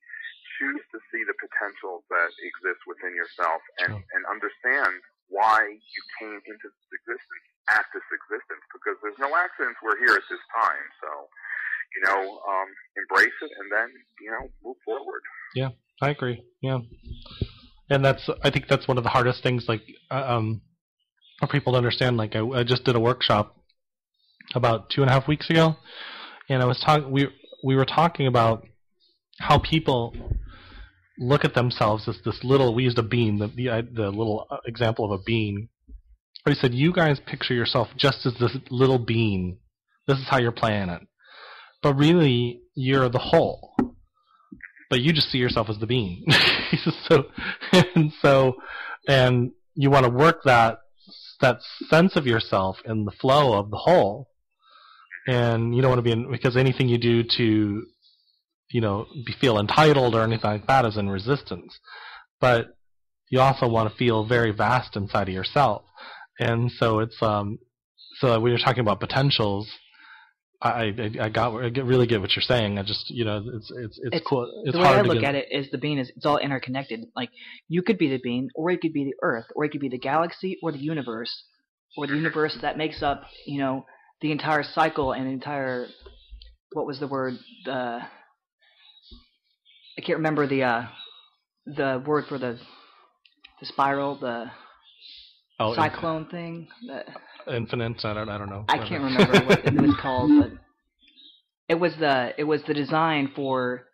choose to see the potential that exists within yourself and understand why you came into this existence at this existence, because there's no accidents. We're here at this time. So, embrace it and then, move forward. Yeah, I agree. Yeah. And I think that's one of the hardest things, like, for people to understand. Like, I just did a workshop about 2.5 weeks ago, and we were talking about how people look at themselves as this little. We used a bean, the little example of a bean. But he said, you guys picture yourself just as this little bean. This is how you're playing it. But really, you're the whole. But you just see yourself as the bean. He says, and you want to work that sense of yourself in the flow of the whole. And you don't want to be because anything you do to, feel entitled or anything like that is in resistance. But you also want to feel very vast inside of yourself. And so it's so when you're talking about potentials, I really get what you're saying. I just it's cool. It's the way I look at it is the bean it's all interconnected. Like, you could be the bean, or it could be the Earth, or it could be the galaxy, or the universe that makes up the entire cycle and the entire, what was the word, I can't remember the word for the spiral, the cyclone thing. Infinite. I don't know. I can't remember what it was called, but it was the design for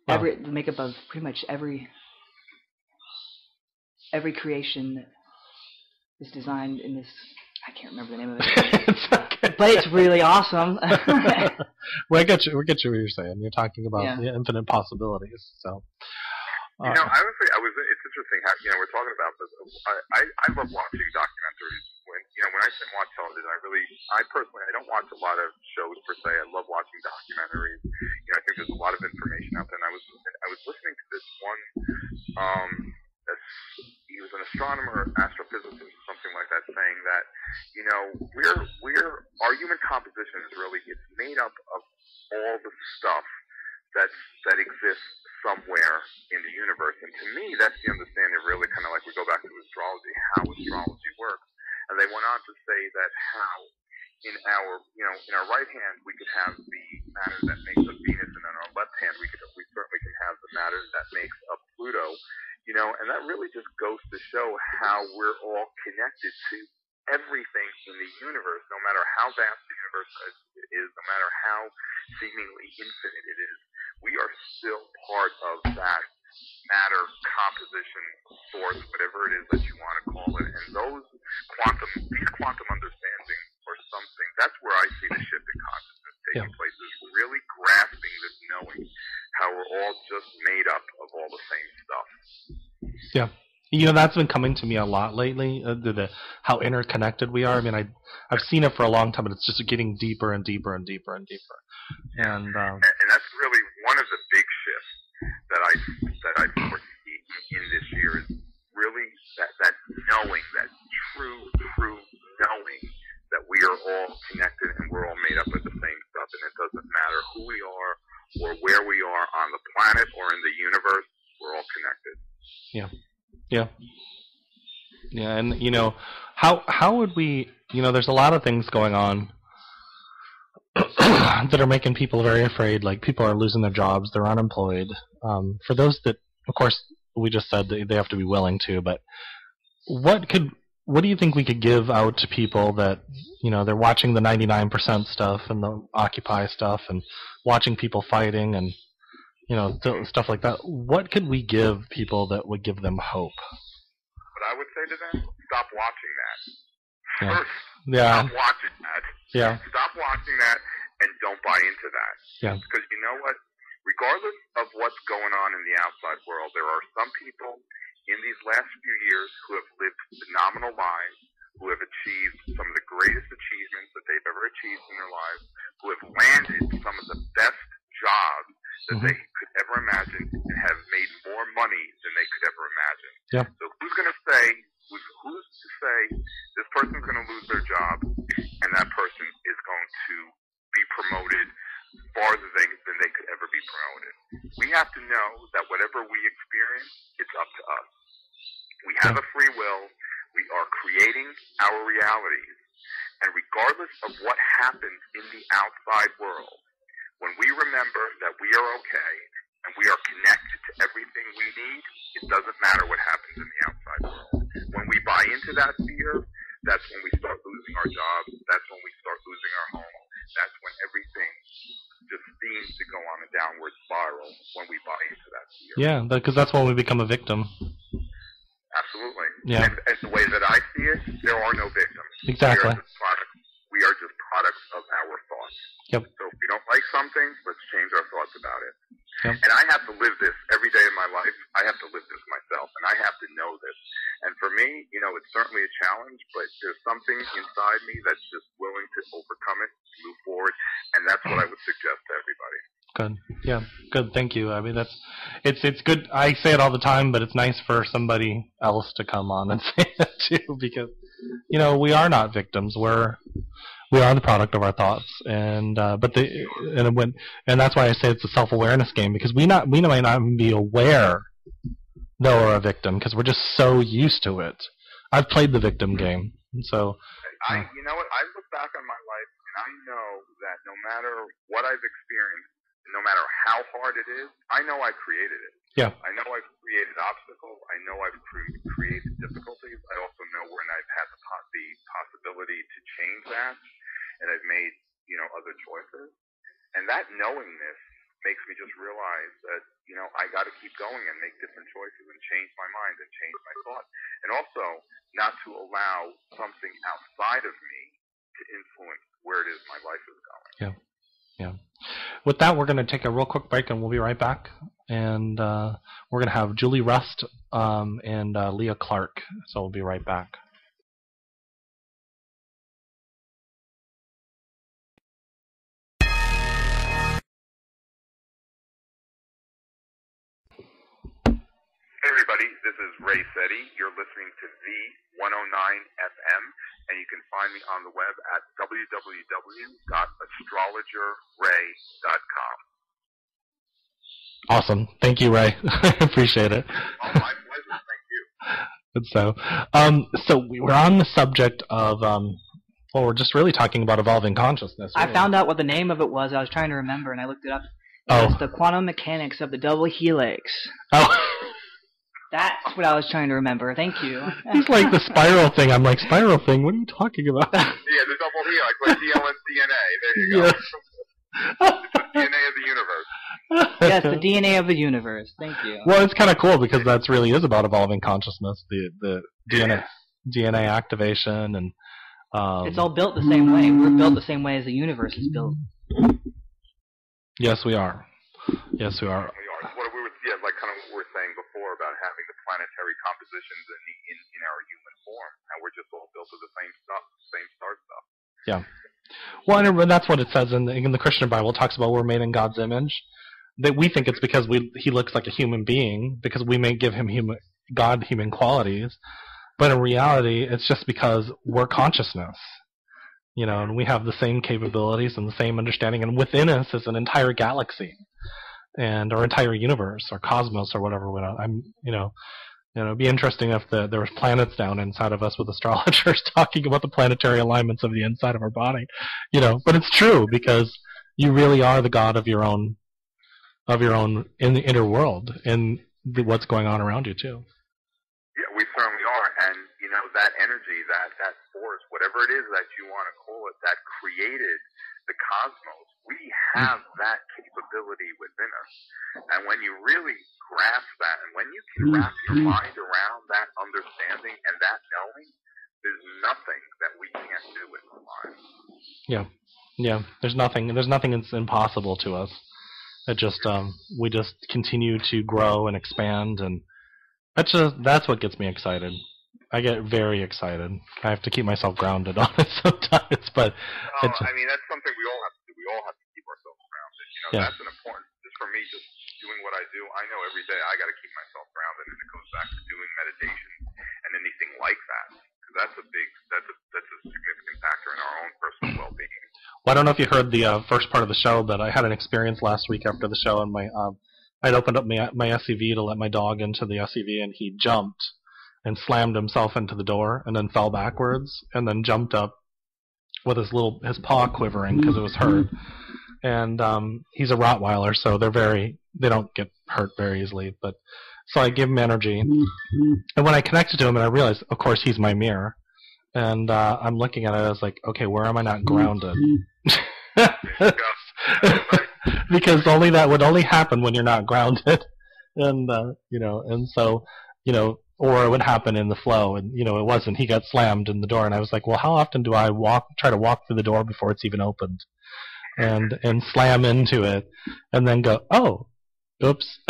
the makeup of pretty much every creation is designed in this. I can't remember the name of it, but it's really awesome. Well, I get you what you're saying. You're talking about the infinite possibilities. So, I would say it's interesting how we're talking about this. I love watching documentaries. When I say watch television, I personally don't watch a lot of shows per se. I love watching documentaries. I think there's a lot of information out there. And I was listening to this one. He was an astronomer, astrophysicist, or something like that, saying that our human composition is really, it's made up of all the stuff that exists somewhere in the universe. And to me, that's the understanding, really, kind of like we go back to astrology, how astrology works. And they went on to say that how in our right hand we could have the matter that makes up Venus, and in our left hand we certainly can have the matter that makes up Pluto. And that really just goes to show how we're all connected to everything in the universe, no matter how vast the universe is, no matter how seemingly infinite it is. We are still part of that matter composition source, whatever it is that you want to call it. And these quantum understanding or something, that's where I see the shift in consciousness taking place, is really grasping this knowing how we're all just made up of all the same stuff. Yeah. That's been coming to me a lot lately, how interconnected we are. I mean, I've seen it for a long time, but it's just getting deeper and deeper and deeper and deeper. And that's really one of the big shifts that I foresee in this year, is really that knowing, that true knowing that we are all connected and we're all made up of the same stuff, and it doesn't matter who we are or where we are on the planet or in the universe, we're all connected. Yeah, and how would we? There's a lot of things going on that are making people very afraid. Like, people are losing their jobs, they're unemployed. For those that, of course, we just said that they have to be willing to, but what do you think we could give out to people that, they're watching the 99% stuff and the Occupy stuff and watching people fighting and, stuff like that? What could we give people that would give them hope? What I would say to them, stop watching that. Yeah. First, Yeah. stop watching that. Yeah. Stop watching that and don't buy into that. Yeah. Because you know what? Regardless of what's going on in the outside world, there are some people in these last few years who have lived phenomenal lives, who have achieved some of the greatest achievements that they've ever achieved in their lives, who have landed some of the best jobs that they could ever imagine and have made more money than they could ever imagine. Yeah. So who's to say this person's going to lose their job and that person is going to be promoted farther than they could ever be promoted? We have to know that whatever we experience, it's up to us. We have a free will. We are creating our realities. And regardless of what happens in the outside world, when we remember that we are okay and we are connected to everything we need, it doesn't matter what happens in the outside world. When we buy into that fear, that's when we start losing our jobs. That's when we start losing our home. That's when everything just seems to go on a downward spiral when we buy into that fear. Yeah, because that's when we become a victim. Absolutely. Yeah. And the way that I see it, there are no victims. Exactly. We are just products of our thoughts. Yep. So if we don't like something, let's change our thoughts about it. Yep. And I have to live this every day of my life. I have to live this myself, and I have to know this. And for me, it's certainly a challenge, but there's something inside me that's just willing to overcome it, move forward, and that's what I would suggest to everybody. Good. Yeah. Good. Thank you. I mean, it's good. I say it all the time, but it's nice for somebody else to come on and say it too, because we are not victims. We are the product of our thoughts, and that's why I say it's a self-awareness game, because we might not even be aware that we're a victim because we're just so used to it. I've played the victim game, so. You know what? I look back on my life, and I know that no matter what I've experienced, no matter how hard it is, I know I created it. Yeah. I know I've created obstacles. I know I've created difficulties. I also know when I've had the possibility to change that, and I've made, other choices. And that knowingness makes me just realize that, I got to keep going and make different choices and change my mind and change my thought. And also not to allow something outside of me to influence where it is my life is going. Yeah. Yeah. With that, we're going to take a real quick break, and we'll be right back. And we're going to have Julie Rust and Leah Clark. So we'll be right back. Hey everybody, this is Ray Sette. You're listening to the 109 FM, and you can find me on the web at www.astrologerray.com. Awesome. Thank you, Ray. I appreciate it. Oh, my pleasure. Thank you. And so we were on the subject of, we're just really talking about evolving consciousness. I found out what the name of it was. I was trying to remember, and I looked it up. It's the quantum mechanics of the double helix. Oh. That's what I was trying to remember. Thank you. It's like the spiral thing. I'm like, spiral thing? What are you talking about? Yeah, the double helix, like DNA. There you go. The DNA of the universe. Yes, the DNA of the universe. Thank you. Well, it's kind of cool because that really is about evolving consciousness, the DNA activation, and it's all built the same way. We're built the same way as the universe is built. Yes, we are. Yes, we are. Like kind of what we were saying before about having the planetary compositions in our human form, and we're just all built of the same stuff, same star stuff. Yeah. Well, and that's what it says in the Christian Bible. It talks about we're made in God's image. That we think it's because he looks like a human being, because we may give him human qualities, but in reality, it's just because we're consciousness. And we have the same capabilities and the same understanding, and within us is an entire galaxy. And our entire universe, or cosmos, or whatever. it'd be interesting if there was planets down inside of us with astrologers talking about the planetary alignments of the inside of our body. But it's true, because you really are the god of your own in the inner world, and what's going on around you too. Yeah, we certainly are, and that energy, that force, whatever it is that you want to call it, that created the cosmos, we have that capability within us. And when you really grasp that, and when you can wrap your mind around that understanding and that knowing, there's nothing that we can't do with our lives. Yeah. There's nothing that's impossible to us. It just we just continue to grow and expand, and that's what gets me excited. I get very excited. I have to keep myself grounded on it sometimes, but that's something we all have to do. We all have to keep ourselves grounded. That's an important. Just for me, just doing what I do, I know every day I got to keep myself grounded, and it goes back to doing meditation and anything like that. Because that's a significant factor in our own personal well-being. Well, I don't know if you heard the first part of the show, but I had an experience last week after the show, and I'd opened up my SUV to let my dog into the SUV, and he jumped and slammed himself into the door, and then fell backwards, and then jumped up with his paw quivering because it was hurt. And he's a Rottweiler, so they don't get hurt very easily. But so I give him energy, and when I connected to him, and I realized, of course, he's my mirror, and I'm looking at it, I was like, okay, where am I not grounded? Because that would only happen when you're not grounded, and and so or it would happen in the flow, and it wasn't. He got slammed in the door, and I was like, well, how often do I try to walk through the door before it's even opened, and slam into it, and then go, oh, oops.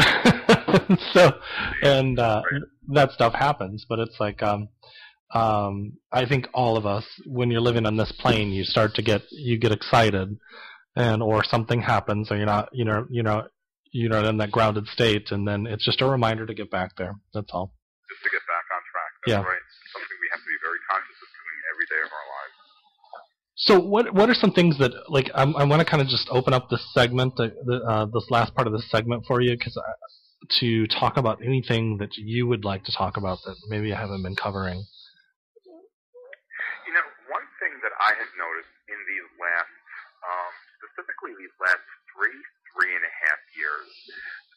So, and that stuff happens, but it's like I think all of us, when you're living on this plane, you get excited, or something happens, or you're not in that grounded state, and then it's just a reminder to get back there. That's all. Just to get back on track. That's right. Something we have to be very conscious of doing every day of our lives. So what are some things that, like, I want to kind of just open up this segment, this last part of this segment for you, to talk about anything that you would like to talk about that maybe I haven't been covering. One thing that I have noticed in these last, specifically these last 3.5 years,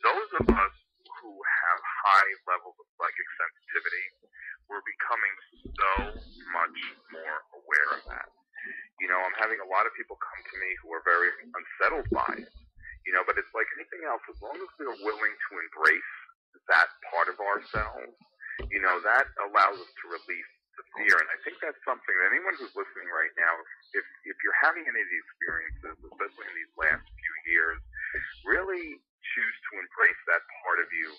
those of us who have high levels of psychic sensitivity, we're becoming so much more aware of that. I'm having a lot of people come to me who are very unsettled by it, but it's like anything else, as long as we're willing to embrace that part of ourselves, that allows us to release the fear. And I think that's something that anyone who's listening right now, if you're having any of these experiences, especially in these last few years, really choose to embrace that part of you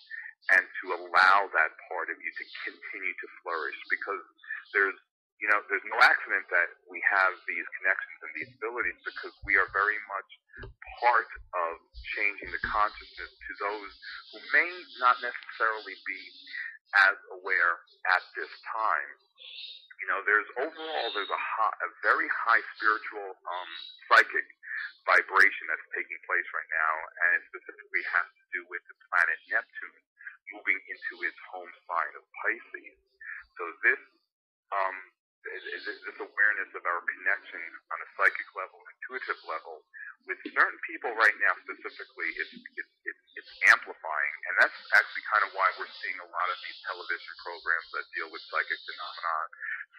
and to allow that part of you to continue to flourish, because there's no accident that we have these connections and these abilities, because we are very much part of changing the consciousness to those who may not necessarily be as aware at this time. There's a very high spiritual psychic vibration that's taking place right now, and it specifically has to do with the planet Neptune moving into its home sign of Pisces. So this awareness of our connection on a psychic level, intuitive level, with certain people right now specifically, it's amplifying, and that's actually kind of why we're seeing a lot of these television programs that deal with psychic phenomenon,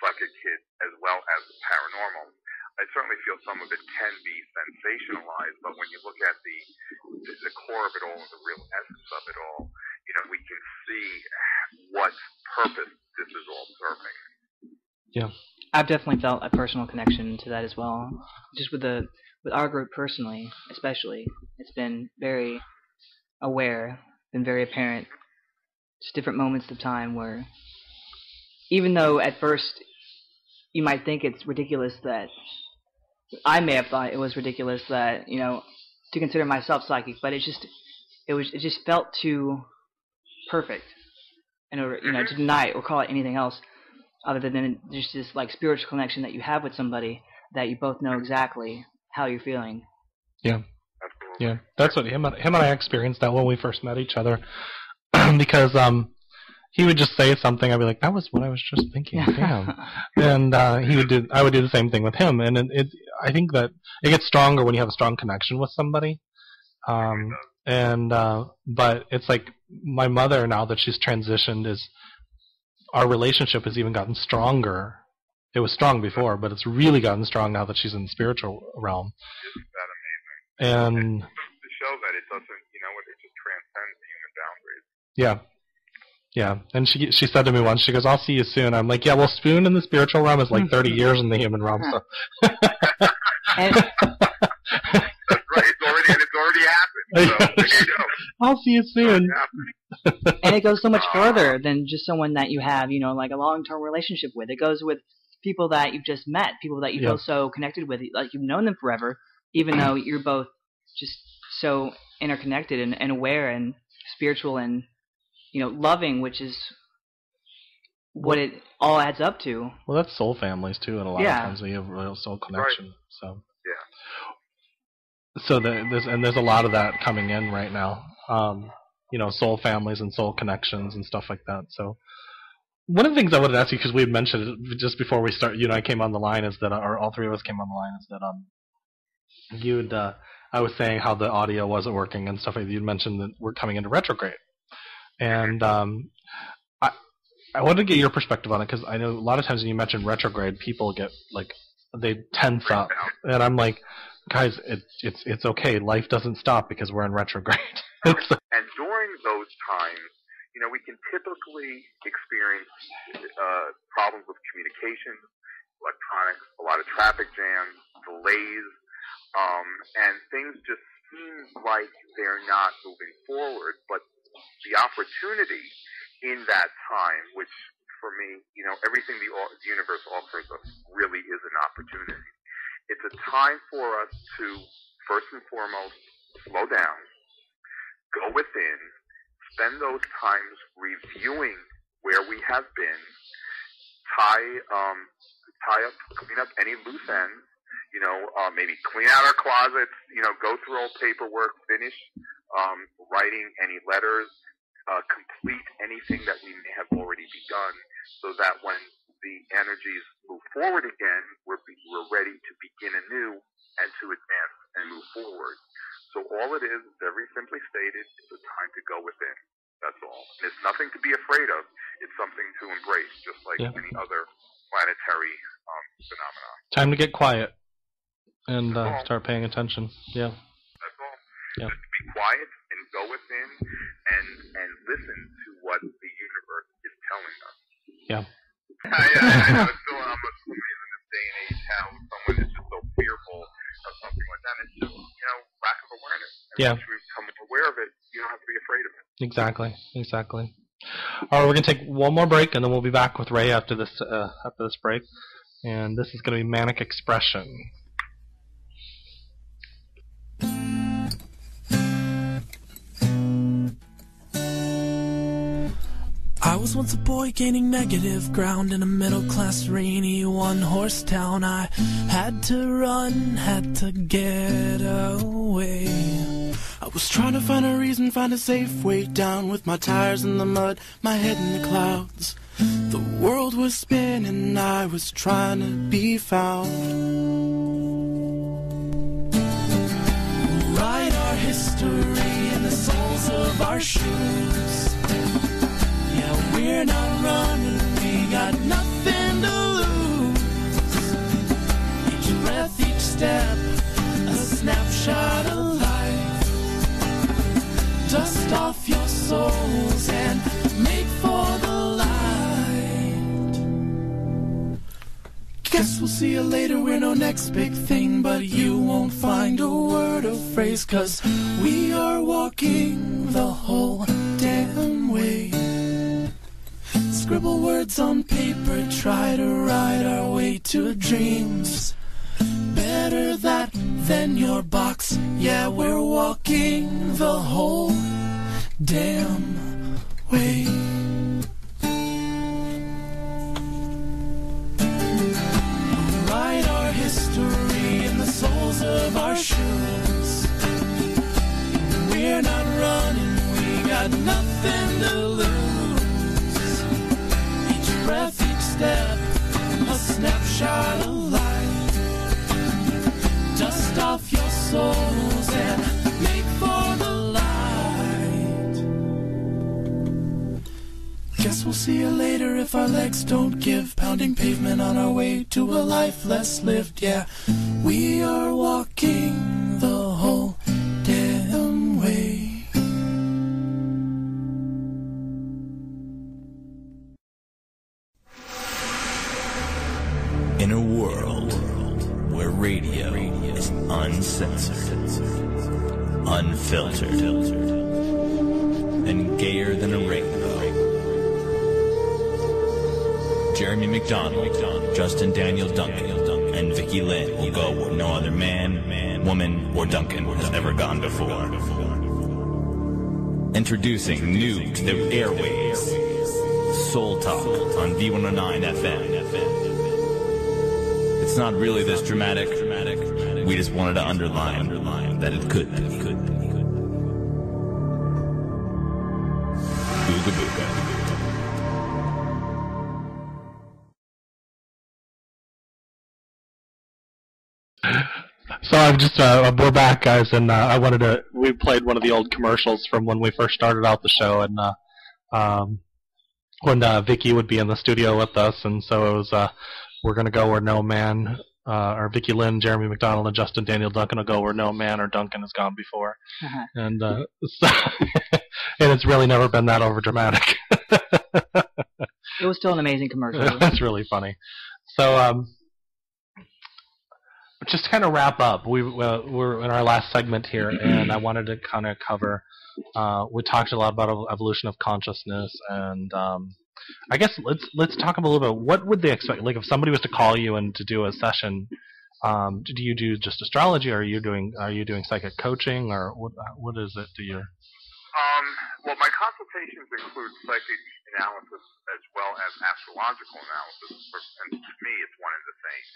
psychic hits, as well as the paranormal. I certainly feel some of it can be sensationalized, but when you look at the core of it all, the real essence of it all, we can see what purpose this is all serving. Yeah, I've definitely felt a personal connection to that as well. Just with our group personally, especially, it's been very aware, been very apparent. Just different moments of time where, even though at first you might think it's ridiculous that I may have thought it was ridiculous that to consider myself psychic, but it just felt too perfect in order to deny it or call it anything else other than just this like spiritual connection that you have with somebody that you both know exactly how you're feeling. Yeah. That's what him and I experienced that when we first met each other, because he would just say something. I'd be like, that was what I was just thinking. Damn. And I would do the same thing with him. And I think that it gets stronger when you have a strong connection with somebody. But it's like my mother, now that she's transitioned, our relationship has even gotten stronger. It was strong before, but it's really gotten strong now that she's in the spiritual realm. Isn't that amazing? And to show that it doesn't, it just transcends the human boundaries. Yeah. Yeah. And she said to me once, she goes, I'll see you soon. I'm like, yeah, well, spoon in the spiritual realm is like 30 years in the human realm. So. That's right. It's already happened. So there you go. I'll see you soon. And it goes so much further than just someone that you have, like a long-term relationship with. It goes with people that you've just met, people that you feel so connected with, like you've known them forever, even though you're both just so interconnected and aware and spiritual and, loving, which is what it all adds up to. Well, that's soul families, too, and a lot of times we have real soul connection. Right. So. Yeah. So there's a lot of that coming in right now. Soul families and soul connections and stuff like that. So one of the things I wanted to ask you, because we had mentioned it just before we start, I came on the line, is that, or all three of us came on the line, is that I was saying how the audio wasn't working and stuff like that. You'd mentioned that we're coming into retrograde. And I wanted to get your perspective on it, because I know a lot of times when you mention retrograde, people get they tense up. And I'm like, guys, it's okay. Life doesn't stop because we're in retrograde. And during those times, we can typically experience problems with communication, electronics, a lot of traffic jams, delays, and things just seem like they're not moving forward. But the opportunity in that time, which for me, everything the universe offers us really is an opportunity. It's a time for us to, first and foremost, slow down, go within, spend those times reviewing where we have been, clean up any loose ends, maybe clean out our closets, go through old paperwork, finish writing any letters, complete anything that we may have already begun, so that when the energies move forward again, we're ready to begin anew and to advance and move forward. So all it is very simply stated, it's a time to go within. That's all. And it's nothing to be afraid of. It's something to embrace, just like any other planetary phenomenon. Time to get quiet and start paying attention. Yeah. That's all. Yeah. Just be quiet and go within and listen to what the universe is telling us. Yeah. I'm still amazed in this day and age how someone is just so fearful of something like that. It's just, lack of awareness. And once we become aware of it, you don't have to be afraid of it. Exactly. All right, we're going to take one more break, and then we'll be back with Ray after this break. And this is going to be Manic Expression. I was once a boy gaining negative ground in a middle-class, rainy, one-horse town. I had to run, had to get away. I was trying to find a reason, find a safe way down, with my tires in the mud, my head in the clouds. The world was spinning, I was trying to be found. Write our history in the soles of our shoes. Yeah, we're not running, we got nothing to lose. Each breath, each step, a snapshot of life. Dust off your souls and make for the light. Guess we'll see you later, we're no next big thing, but you won't find a word or phrase, 'cause we are walking the whole damn way. Scribble words on paper, try to write our way to dreams. Better that than your box, yeah, we're walking the whole damn way. Write our history in the soles of our shoes. We're not running, we got nothing to lose. Guess we'll see you later if our legs don't give. Pounding pavement on our way to a life less lived. Yeah, we are walking the whole damn way. In a world where radio is uncensored, unfiltered, and gayer than a rainbow, Jeremy McDonald, Justin Daniel Duncan, and Vicky Lynn will go where no other man, woman, or Duncan has ever gone before. Introducing new to the airwaves, Soul Talk on V109 FM. It's not really this dramatic. We just wanted to underline that it could be. Booga booga. So I've just we're back, guys, and we played one of the old commercials from when we first started out the show, and when Vicky would be in the studio with us, and so it was we're gonna go where no man, or Vicky Lynn, Jeremy McDonald, and Justin Daniel Duncan will go where no man or Duncan has gone before, and so and it's really never been that over dramatic. It was still an amazing commercial. That's really funny. So just to kind of wrap up, we're in our last segment here, and I wanted to kind of cover. We talked a lot about evolution of consciousness, and I guess let's talk a little bit. What would they expect? Like, if somebody was to call you and to do a session, do you do just astrology, or are you doing psychic coaching, or what is it? Well, my consultations include psychic analysis as well as astrological analysis, and to me, it's one and the same.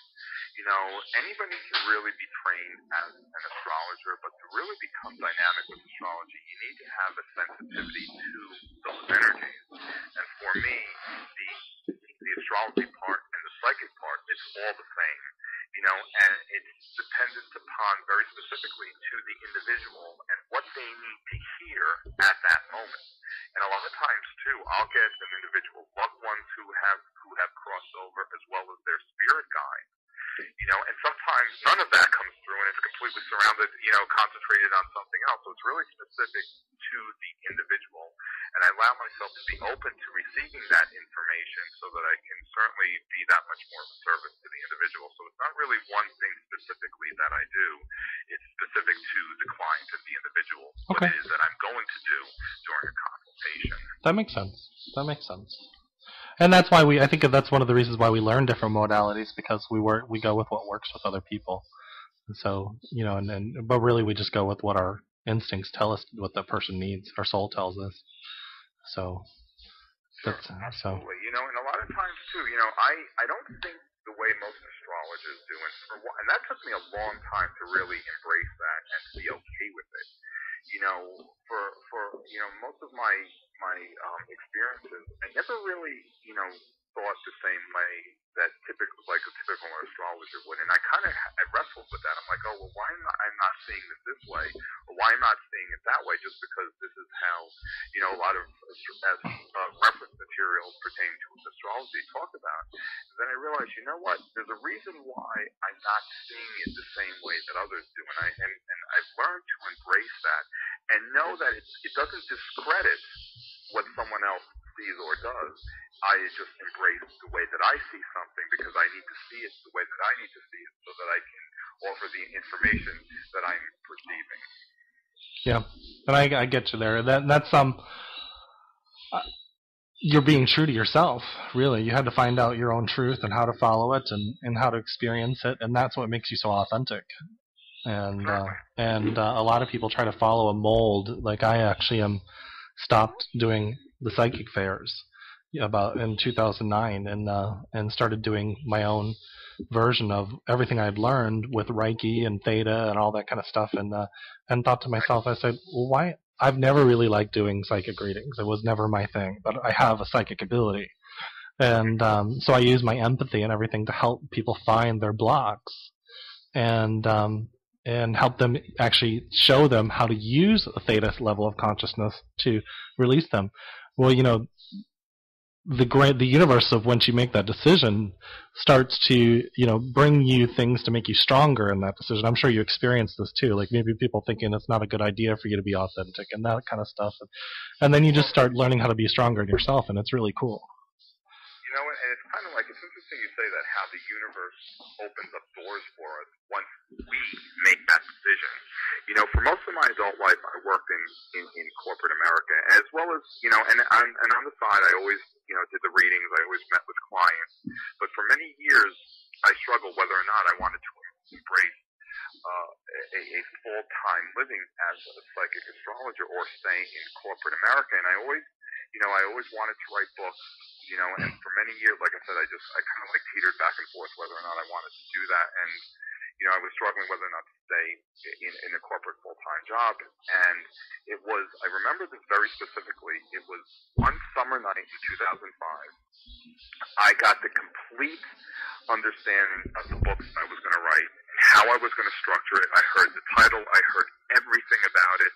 You know, anybody can really be trained as an astrologer, but to really become dynamic with astrology, you need to have a sensitivity to those energies. And for me, the astrology part and the psychic part, it's all the same. You know, and it's dependent upon very specifically to the individual and what they need to hear at that moment. And a lot of times too, I'll get an individual loved ones who have crossed over as well as their spirit guide. You know, and sometimes none of that comes through and it's completely surrounded, you know, concentrated on something else. So it's really specific to the individual. And I allow myself to be open to receiving that information so that I can certainly be that much more of a service to the individual. So it's not really one thing specifically that I do. It's specific to the client and the individual. Okay. What it is that I'm going to do during a consultation. That makes sense. And that's why I think that's one of the reasons why we learn different modalities, because we go with what works with other people. And so, you know, but really we just go with what our instincts tell us, what the person needs, our soul tells us. So, Sure, absolutely. You know, and a lot of times too, you know, I don't think the way most astrologers do it, and that took me a long time to really embrace that and to be okay with it. You know, for you know, most of my experiences, I never really, you know, thought the same way that a typical astrologer would, and I wrestled with that. I'm like, oh well, why am I not seeing it this way, or why am I not seeing it that way? Just because this is how, you know, a lot of reference materials pertaining to astrology talk about. And then I realized, you know what? There's a reason why I'm not seeing it the same way that others do, and I've learned to embrace that and know that it doesn't discredit what someone else sees or does. I just embrace the way that I see something because I need to see it the way that I need to see it so that I can offer the information that I'm perceiving. Yeah, and I get you there. That's you're being true to yourself, really. You had to find out your own truth and how to follow it and how to experience it, and that's what makes you so authentic. And a lot of people try to follow a mold. Like I actually stopped doing the psychic fairs about in 2009 and started doing my own version of everything I'd learned with Reiki and Theta and all that kind of stuff, and thought to myself, I said, well, why? I've never really liked doing psychic readings. It was never my thing, but I have a psychic ability. And so I use my empathy and everything to help people find their blocks and help them actually show them how to use a Theta level of consciousness to release them. Well, you know, the universe of once you make that decision starts to bring you things to make you stronger in that decision. I'm sure you experience this too. Like maybe people thinking it's not a good idea for you to be authentic and that kind of stuff, and then you just start learning how to be stronger in yourself, and it's really cool. And it's kind of like, it's interesting you say that, how the universe opens up doors for us once we make that decision. For most of my adult life, I worked in corporate America, as well as, and on the side, I always, did the readings, I always met with clients. But for many years, I struggled whether or not I wanted to embrace a full-time living as a psychic astrologer or stay in corporate America. And I always wanted to write books, and for many years, like I said, I kind of like teetered back and forth whether or not I wanted to do that. And, I was struggling whether or not to stay in a corporate full-time job. And I remember this very specifically. It was one summer night in 2005. I got the complete understanding of the books I was going to write, how I was going to structure it. I heard the title. I heard everything about it.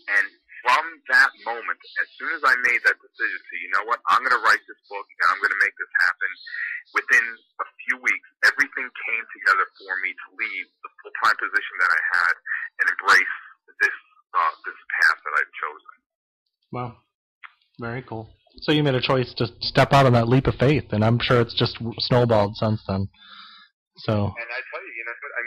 And from that moment, as soon as I made that decision to, I'm going to write this book and I'm going to make this happen, within a few weeks, everything came together for me to leave the full-time position that I had and embrace this path that I've chosen. Wow. Very cool. So you made a choice to step out on that leap of faith, and I'm sure it's just snowballed since then. So. And I tell you,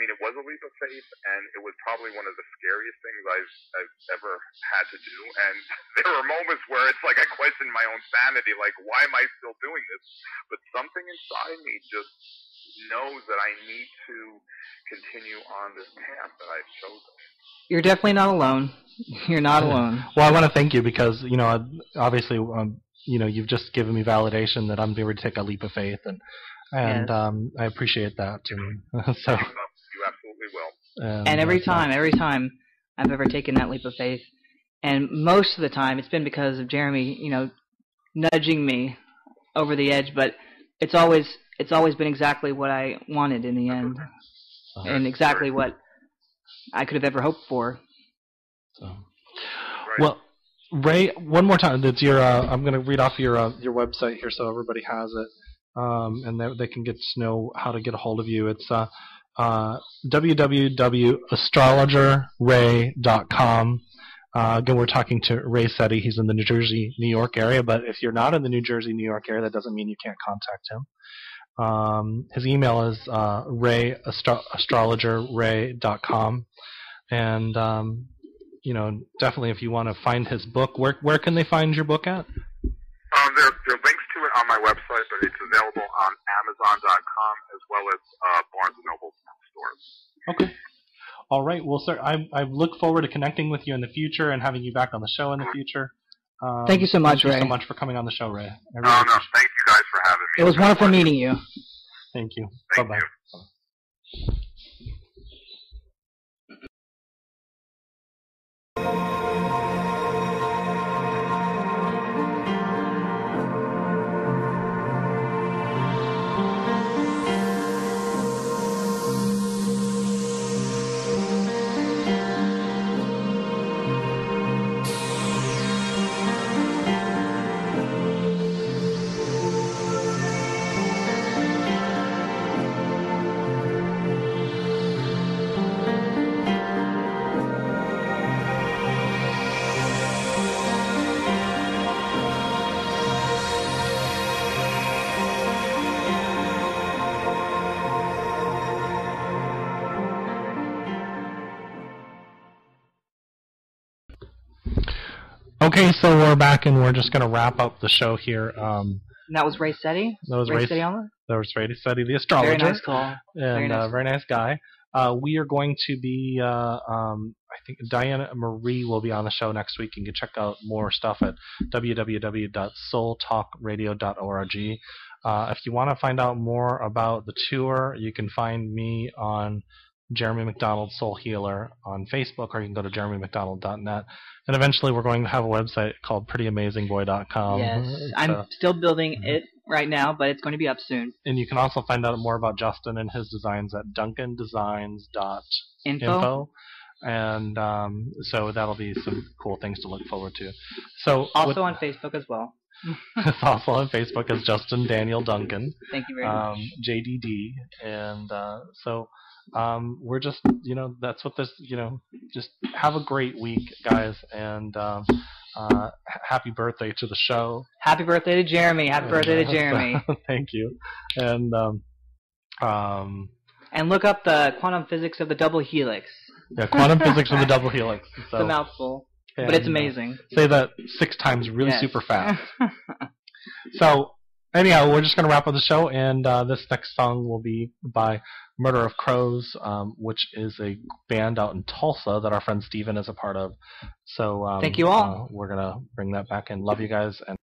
it was a leap of faith, and it was probably one of the scariest things I've ever had to do. And there were moments where it's like I questioned my own sanity, like, why am I still doing this? But something inside me just knows that I need to continue on this path that I've chosen. You're definitely not alone. You're not alone. Well, I want to thank you because, obviously, you've just given me validation that I'm able to take a leap of faith, and yes. I appreciate that. So you absolutely will. And every time I've ever taken that leap of faith, and most of the time it's been because of Jeremy, nudging me over the edge. But it's always been exactly what I wanted in the end, and exactly what I could have ever hoped for. So, well, Ray, one more time. It's your. I'm going to read off your website here so everybody has it, and they can get to know how to get a hold of you. It's www.astrologerray.com. Again, we're talking to Ray Sette. He's in the New Jersey, New York area. But if you're not in the New Jersey, New York area, that doesn't mean you can't contact him. His email is astrologerray.com. And, definitely if you want to find his book, where can they find your book at? There are links to it on my website, but it's available on Amazon.com as well as Barnes & Noble stores. Okay. All right. Well, sir, I look forward to connecting with you in the future and having you back on the show in the future. Thank you so much, Ray. Thank you so much for coming on the show, Ray. No, thank you guys for having me. It was wonderful meeting you. Thank you. Thank Bye-bye. you. Okay, so we're back, and we're just going to wrap up the show here. And that was Ray Sette? That was Ray Sette, the astrologer. Very nice call. And very nice guy. We are going to be, I think Diana Marie will be on the show next week. You can check out more stuff at www.soultalkradio.org. If you want to find out more about the tour, you can find me on Jeremy McDonald Soul Healer on Facebook, or you can go to jeremymcdonald.net. And eventually we're going to have a website called prettyamazingboy.com. Yes, I'm still building it right now, but it's going to be up soon. And you can also find out more about Justin and his designs at duncandesigns.info. And so that'll be some cool things to look forward to. So also on Facebook as well. is also on Facebook as Justin Daniel Duncan. Thank you very much. JDD. And so we're just, that's what this, just have a great week, guys. And happy birthday to the show. Happy birthday to Jeremy. Happy birthday to Jeremy. Thank you. And look up the quantum physics of the double helix. Yeah, quantum physics of the double helix. So, it's a mouthful, but it's amazing. Say that 6 times really super fast. So, anyhow, we're just going to wrap up the show, and this next song will be by Murder of Crows, which is a band out in Tulsa that our friend Steven is a part of. So, thank you all. We're going to bring that back in. Love you guys. And